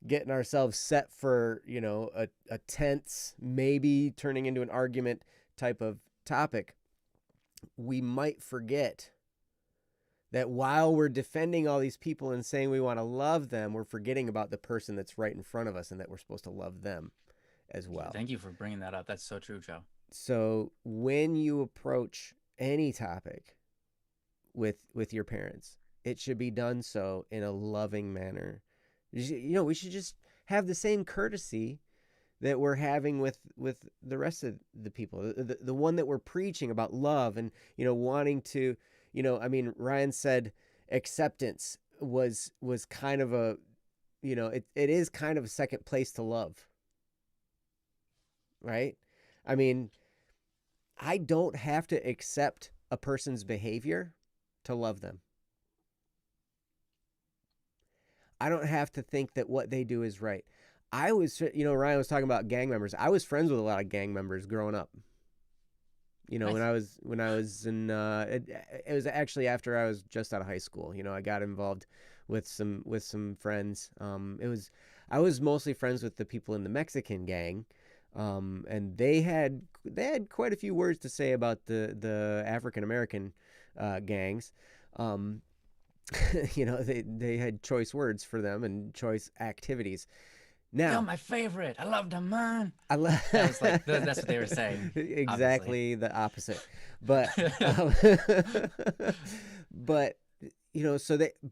getting ourselves set for, a tense, maybe turning into an argument type of topic, we might forget that while we're defending all these people and saying we want to love them, we're forgetting about the person that's right in front of us, and that we're supposed to love them as well. Thank you for bringing that up. That's so true, Joe. So when you approach any topic with your parents, it should be done so in a loving manner. We should just have the same courtesy that we're having with the rest of the people, the one that we're preaching about love and, wanting to, Ryan said acceptance was kind of a, it is kind of a second place to love, right? I mean, I don't have to accept a person's behavior to love them. I don't have to think that what they do is right. I was, Ryan was talking about gang members. I was friends with a lot of gang members growing up. Nice. when I was in, it was actually after I was just out of high school. I got involved with some friends. I was mostly friends with the people in the Mexican gang, and they had quite a few words to say about the African American gangs. They had choice words for them and choice activities. Now, you're my favorite. I love them, man. That was like, that's what they were saying. Exactly, obviously. The opposite. But,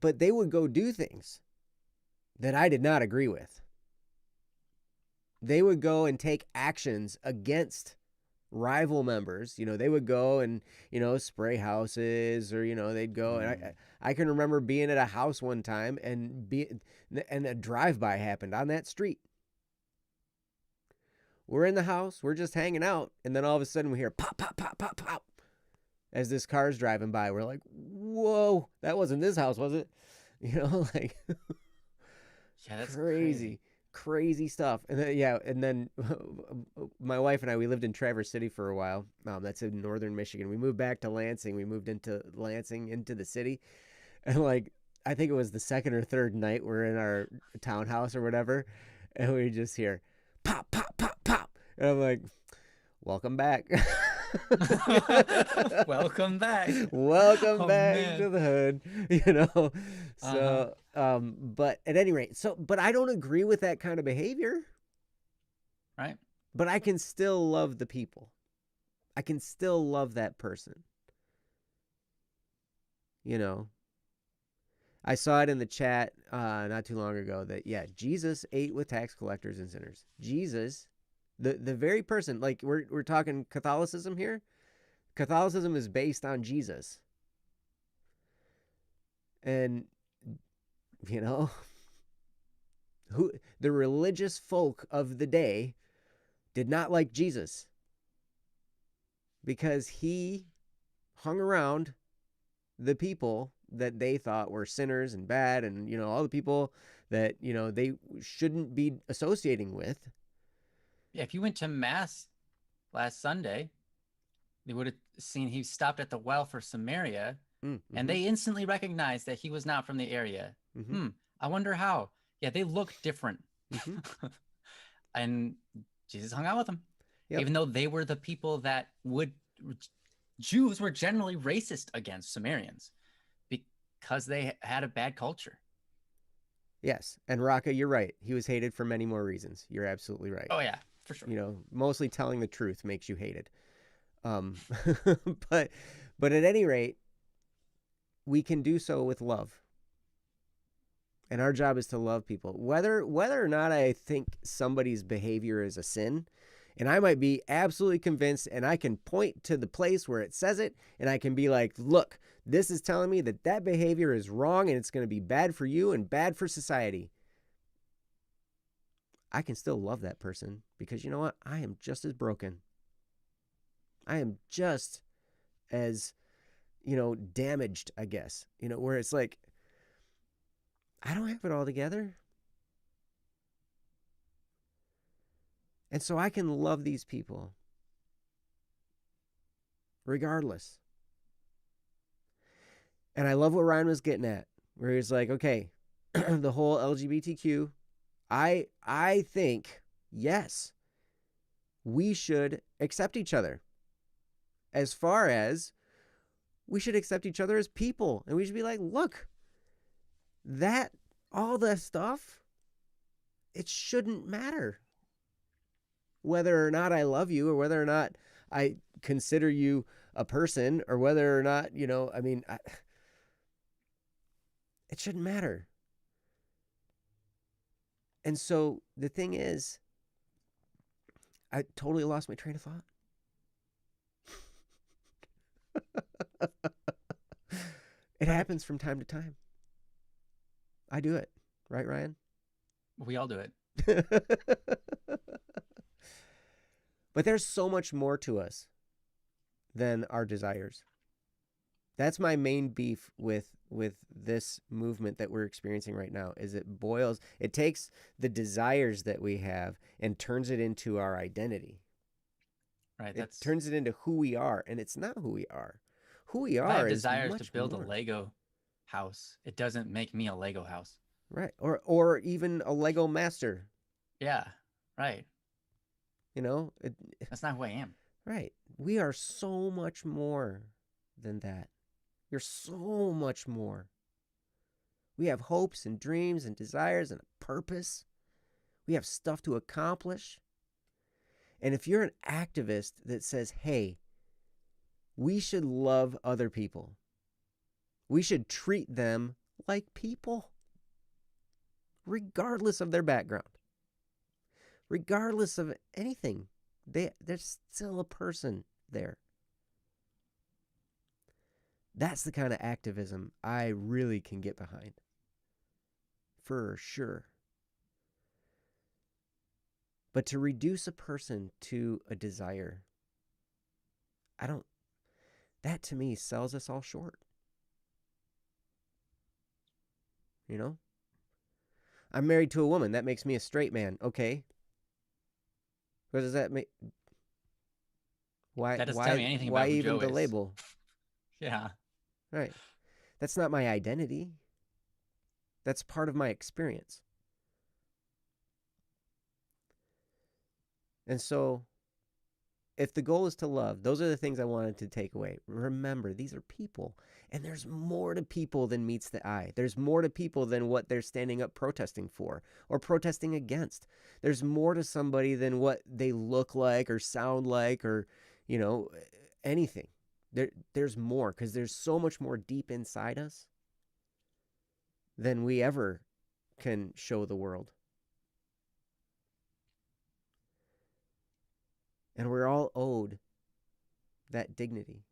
but they would go do things that I did not agree with. They would go and take actions against rival members. They would go and, spray houses, or, they'd go. And I can remember being at a house one time and a drive-by happened on that street. We're in the house, we're just hanging out, and then all of a sudden we hear pop, pop, pop, pop, pop as this car's driving by. We're like, whoa, that wasn't this house, was it? You know, like Yeah, that's crazy stuff. And then my wife and I, we lived in Traverse City for a while. That's in northern Michigan. We moved back to Lansing. We moved into Lansing, into the city, and like I think it was the second or third night we're in our townhouse or whatever, and we just hear pop, pop, pop, pop, and I'm like, welcome back. Welcome back. Welcome Oh, back man. to the hood, you know. Uh-huh. So but at any rate, but I don't agree with that kind of behavior. Right. But I can still love the people. I can still love that person. You know. I saw it in the chat not too long ago that Jesus ate with tax collectors and sinners. Jesus, the very person, like we're talking Catholicism here. Catholicism is based on Jesus. And you know, the religious folk of the day did not like Jesus because he hung around the people that they thought were sinners and bad, and you know, all the people that, you know, they shouldn't be associating with. Yeah, if you went to mass last Sunday, you would have seen he stopped at the well for Samaria, Mm-hmm. and they instantly recognized that he was not from the area. Mm-hmm. I wonder how. Yeah, they look different. Mm-hmm. And Jesus hung out with them. Yep. Even though they were the people that Jews were generally racist against Samaritans because they had a bad culture. Yes. And Raka, you're right. He was hated for many more reasons. You're absolutely right. Oh, yeah, for sure. You know, mostly telling the truth makes you hated. But at any rate, we can do so with love. And our job is to love people. Whether or not I think somebody's behavior is a sin, and I might be absolutely convinced, and I can point to the place where it says it, and I can be like, look, this is telling me that behavior is wrong, and it's going to be bad for you and bad for society. I can still love that person because you know what? I am just as broken. I am just as, you know, damaged, I guess. You know, where it's like, I don't have it all together. And so I can love these people regardless. And I love what Ryan was getting at, where he's like, okay, the whole LGBTQ, I think, yes, we should accept each other. As far as we should accept each other as people. And we should be like, look, all that stuff, it shouldn't matter. Whether or not I love you, or whether or not I consider you a person, or whether or not, you know, I mean, it shouldn't matter. And so the thing is, I totally lost my train of thought. It happens from time to time. I do it. Right, Ryan? We all do it. But there's so much more to us than our desires. That's my main beef with this movement that we're experiencing right now, is it takes the desires that we have and turns it into our identity. Right. It turns it into who we are, and it's not who we are. Who we are I have is desires much to build more. a Lego house. It doesn't make me a Lego house. Right. Or even a Lego master. Yeah. Right. You know, That's not who I am. Right. We are so much more than that. You're so much more. We have hopes and dreams and desires and a purpose. We have stuff to accomplish. And if you're an activist that says, hey, we should love other people, we should treat them like people, regardless of their background, regardless of anything, there's still a person there. That's the kind of activism I really can get behind. For sure. But to reduce a person to a desire, that to me sells us all short. You know? I'm married to a woman. That makes me a straight man. Okay. What does that make? Why? That doesn't tell Why? me anything Why about who even Joe the is. label? Yeah. Right. That's not my identity. That's part of my experience. And so, if the goal is to love, those are the things I wanted to take away. Remember, these are people. And there's more to people than meets the eye. There's more to people than what they're standing up protesting for or protesting against. There's more to somebody than what they look like or sound like or, anything. There's more because there's so much more deep inside us than we ever can show the world. And we're all owed that dignity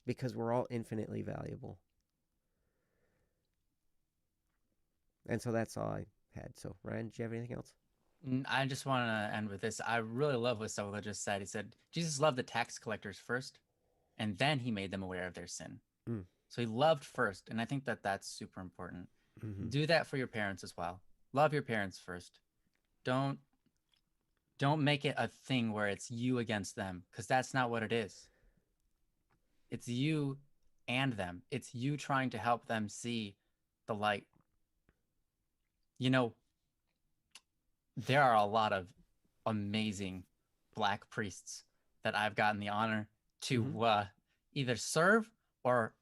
because we're all infinitely valuable. And so that's all I had. So, Ryan, do you have anything else? I just want to end with this. I really love what Sola just said. He said, Jesus loved the tax collectors first, and then he made them aware of their sin. Mm. So he loved first, and I think that that's super important. Mm-hmm. Do that for your parents as well. Love your parents first. Don't make it a thing where it's you against them, because that's not what it is. It's you and them. It's you trying to help them see the light. There are a lot of amazing Black priests that I've gotten the honor to either serve or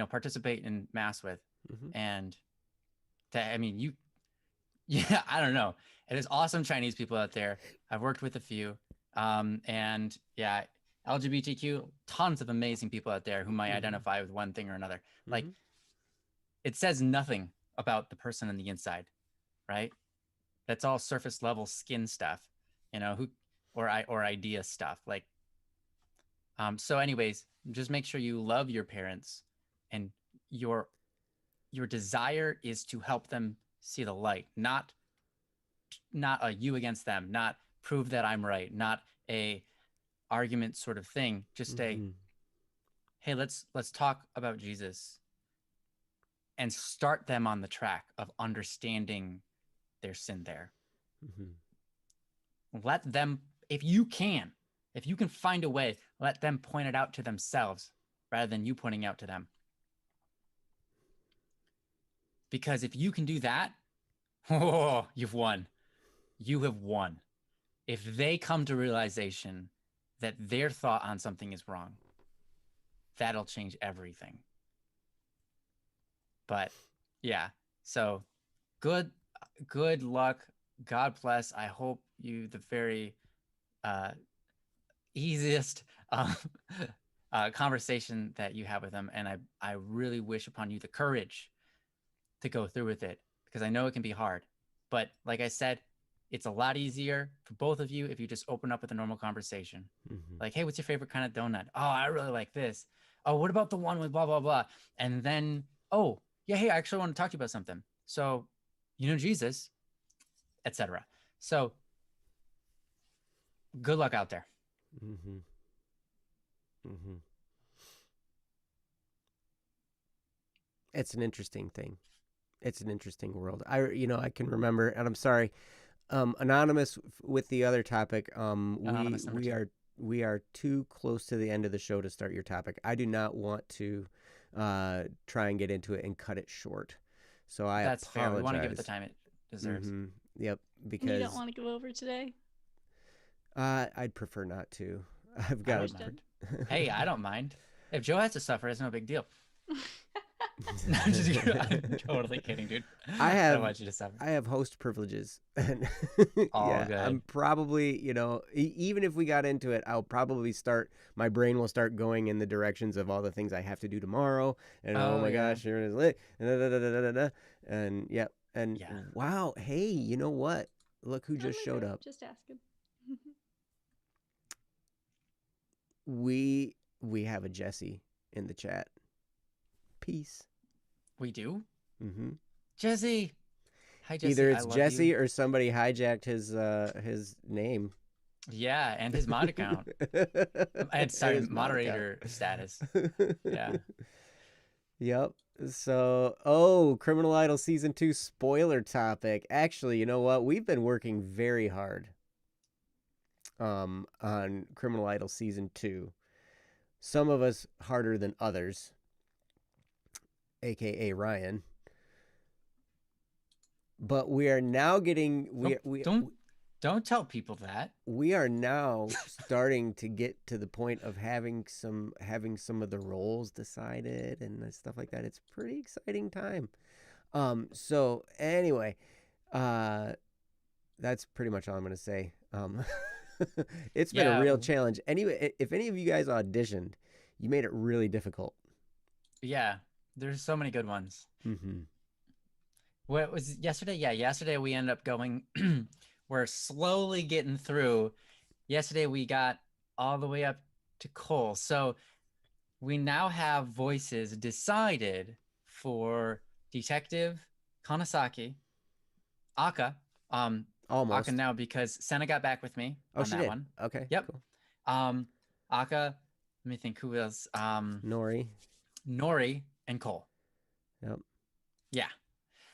participate in mass with. Mm-hmm. And I don't know. It is awesome Chinese people out there. I've worked with a few. And yeah, LGBTQ, tons of amazing people out there who might identify with one thing or another. Like, it says nothing about the person on the inside, right? That's all surface level skin stuff, or idea stuff. Like, so anyways, just make sure you love your parents, and your desire is to help them see the light, not a you against them, not prove that I'm right, not a argument sort of thing. Just a, hey, let's talk about Jesus and start them on the track of understanding their sin there. Let them, if you can find a way, let them point it out to themselves rather than you pointing out to them. Because if you can do that, you've won. You have won. If they come to realization that their thought on something is wrong, that'll change everything. But yeah, so good luck. God bless. I hope you the very easiest conversation that you have with them, and I really wish upon you the courage to go through with it, because I know it can be hard. But like I said, it's a lot easier for both of you if you just open up with a normal conversation. Like, hey, what's your favorite kind of donut? Oh, I really like this. Oh, what about the one with blah, blah, blah? And then, oh, yeah, hey, I actually want to talk to you about something. So, Jesus, etc. So, good luck out there. It's an interesting thing. It's an interesting world. I can remember, and I'm sorry, anonymous with the other topic. We are too close to the end of the show to start your topic. I do not want to try and get into it and cut it short. So That's apologize. fair. We want to give it the time it deserves. Yep. Because you don't want to go over today. I'd prefer not to. I've got. Hey, I don't mind. If Joe has to suffer, it's no big deal. No, I'm totally kidding, dude. I don't want you to suffer. I have host privileges. All good. I'm probably, even if we got into it, I'll probably my brain will start going in the directions of all the things I have to do tomorrow. And oh my gosh, here it is lit. And yep. And wow, hey, you know what? Look who just showed up. Just asking. We have a Jesse in the chat. Peace. We do? Mm-hmm. Jesse. Hi Either Jesse, I it's love you. Jesse or somebody hijacked his name. Yeah, and his mod account. And And sorry, his mod account. moderator status. Yeah. Yep. So, oh, Criminal Idol season 2 spoiler topic. Actually, you know what? We've been working very hard on Criminal Idol season 2. Some of us harder than others, aka Ryan. But we are now getting Don't tell people that. we are now starting to get to the point of having some of the roles decided and stuff like that. It's a pretty exciting time. So anyway, that's pretty much all I'm gonna say. It's been a Yeah, real challenge. Anyway, if any of you guys auditioned, you made it really difficult. yeah. There's so many good ones. Mm-hmm. What was yesterday? Yeah, yesterday we ended up going. We're slowly getting through. Yesterday we got all the way up to Cole. So we now have voices decided for Detective Kanasaki, Aka, Aka Almost. now because Senna got back with me Oh, on she that did. one. Okay. Yep. Cool. Aka, let me think who else. Nori. Nori and Cole. Yep. Yeah.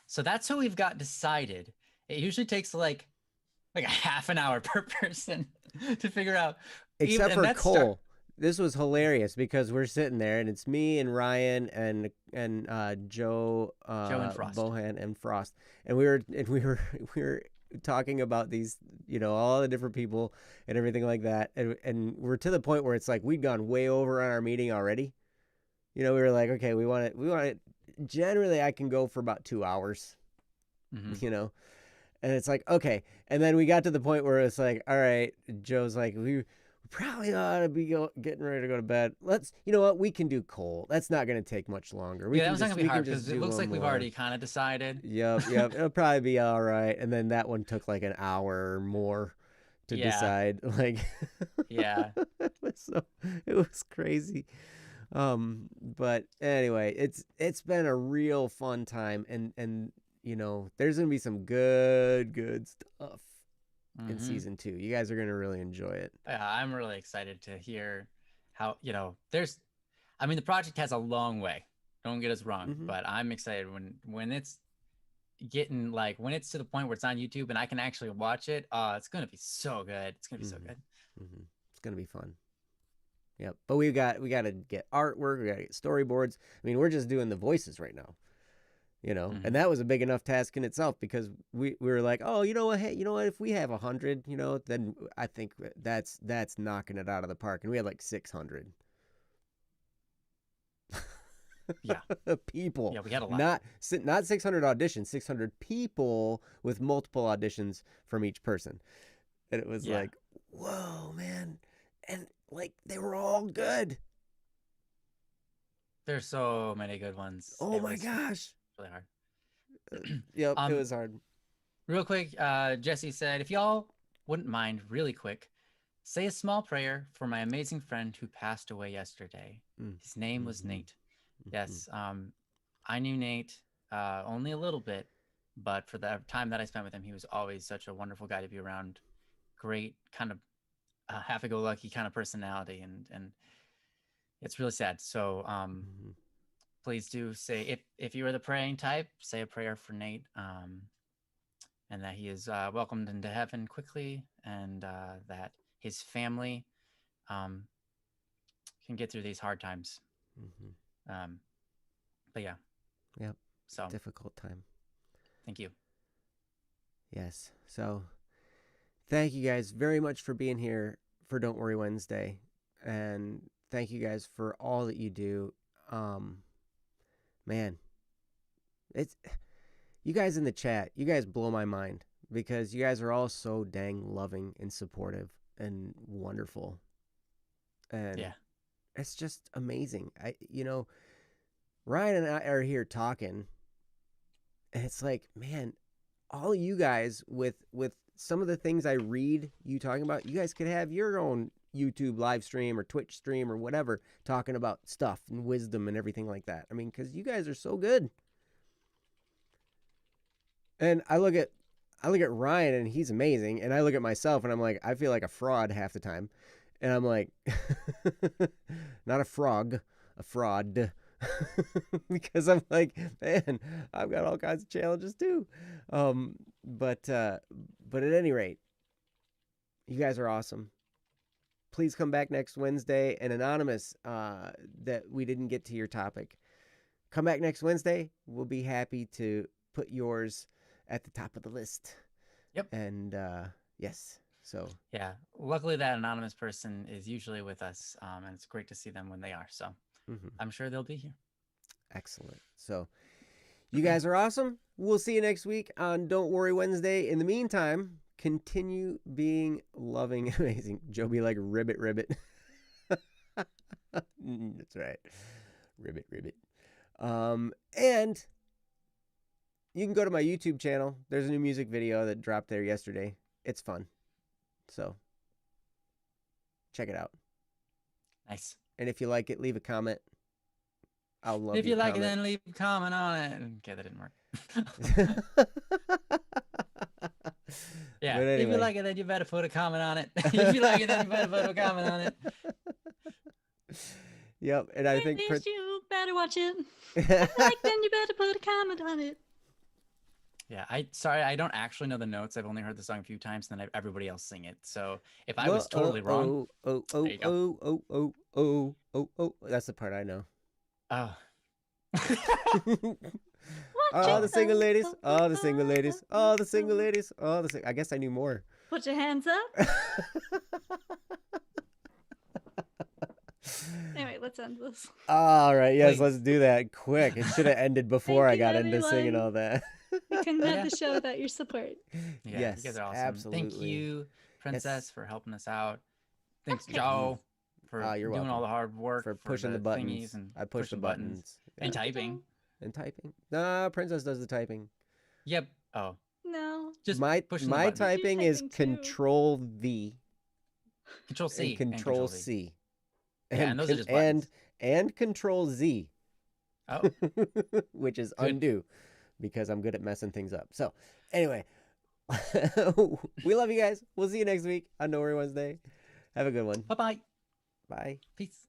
So that's who we've got decided. It usually takes like a half an hour per person to figure out. Except for Cole. This was hilarious because we're sitting there and it's me and Ryan and Joe and Frost. Bohan and Frost. And we were talking about these, all the different people and everything like that. And we're to the point where it's like we'd gone way over on our meeting already. We were like, okay, we want it. Generally I can go for about 2 hours. Mm-hmm. And it's like, okay. And then we got to the point where it's like, all right, Joe's like, we probably ought to be getting ready to go to bed. Let's, you know what? We can do Cole. That's not going to take much longer. That was not going to be hard because it looks like we've already kind of decided. Yep. It'll probably be all right. And then that one took like an hour or more to decide. Like, yeah. It was crazy. But anyway, it's been a real fun time and there's going to be some good stuff in season 2. You guys are going to really enjoy it. Yeah, I'm really excited to hear how, the project has a long way. Don't get us wrong, but I'm excited when it's getting when it's to the point where it's on YouTube and I can actually watch it. It's going to be so good. It's going to be so good. It's going to be fun. Yep. But we got to get artwork. We got to get storyboards. I mean, we're just doing the voices right now. And that was a big enough task in itself because we were like, oh, you know what? Hey, you know what? If we have 100, then I think that's knocking it out of the park. And we had like 600. Yeah. People. Yeah, we had a lot. Not 600 auditions, 600 people with multiple auditions from each person. And it was like, whoa, man. And they were all good. There's so many good ones. Oh my gosh. Really hard. Yep, it was hard. Real quick, Jesse said, if y'all wouldn't mind, really quick, say a small prayer for my amazing friend who passed away yesterday. His name was Nate. Yes, I knew Nate only a little bit, but for the time that I spent with him, he was always such a wonderful guy to be around. Great kind of happy-go-lucky kind of personality, and it's really sad. So please do say, if you are the praying type, say a prayer for Nate, and that he is welcomed into heaven quickly, and that his family can get through these hard times. But yeah. Yep. So difficult time. Thank you. Yes. So thank you guys very much for being here for Don't Worry Wednesday, and thank you guys for all that you do. Man, it's you guys in the chat. You guys blow my mind because you guys are all so dang loving and supportive and wonderful. And it's just amazing. Ryan and I are here talking, and it's like, man, all of you guys with some of the things I read you talking about, you guys could have your own YouTube live stream or Twitch stream or whatever, talking about stuff and wisdom and everything like that. I mean, because you guys are so good. And I look at Ryan and he's amazing, and I look at myself and I'm like, I feel like a fraud half the time, and I'm like, not a frog, a fraud, because I'm like, man, I've got all kinds of challenges too. But at any rate, you guys are awesome. Please come back next Wednesday. And Anonymous, that we didn't get to your topic, come back next Wednesday. We'll be happy to put yours at the top of the list. Yep. And yes, so yeah, luckily that anonymous person is usually with us, and it's great to see them when they are. So I'm sure they'll be here. Excellent. So you guys are awesome. We'll see you next week on Don't Worry Wednesday. In the meantime, continue being loving, amazing. Joe be like, ribbit. That's right. Ribbit. And you can go to my YouTube channel. There's a new music video that dropped there yesterday. It's fun. So check it out. Nice. And if you like it, leave a comment. I'll love If you like comment. it, then leave a comment on it. Okay, that didn't work. Yeah, anyway. if you like it, then you better put a comment on it. If you like it, then you better put a comment on it. Yep, and I think you better watch it. If you like, then you better put a comment on it. Yeah, I don't actually know the notes. I've only heard the song a few times, and then everybody else sing it. So if I was totally wrong, that's the part I know. Oh. All the single ladies, all the single ladies, all the single ladies, all the I guess I knew more. Put your hands up. Anyway, let's end this. All right, yes, Please. let's do that quick. It should have ended before I got into singing all that. We couldn't have the show without your support. Yeah, yes, you guys are awesome. absolutely. Thank you, Princess, for helping us out. Thanks, Okay. Joe, for you're doing welcome. all the hard work, for pushing the buttons. And I push the buttons. and typing. And typing. Nah, Princess does the typing. Yep. Oh, No. just my pushing my the buttons. typing is Typing too. Control V Control C and Control C. Yeah, and those are just buttons. And Control Z. Oh, which is Good. undo, because I'm good at messing things up. So anyway, we love you guys. We'll see you next week on No Worry Wednesday. Have a good one. bye-bye. Bye. Peace.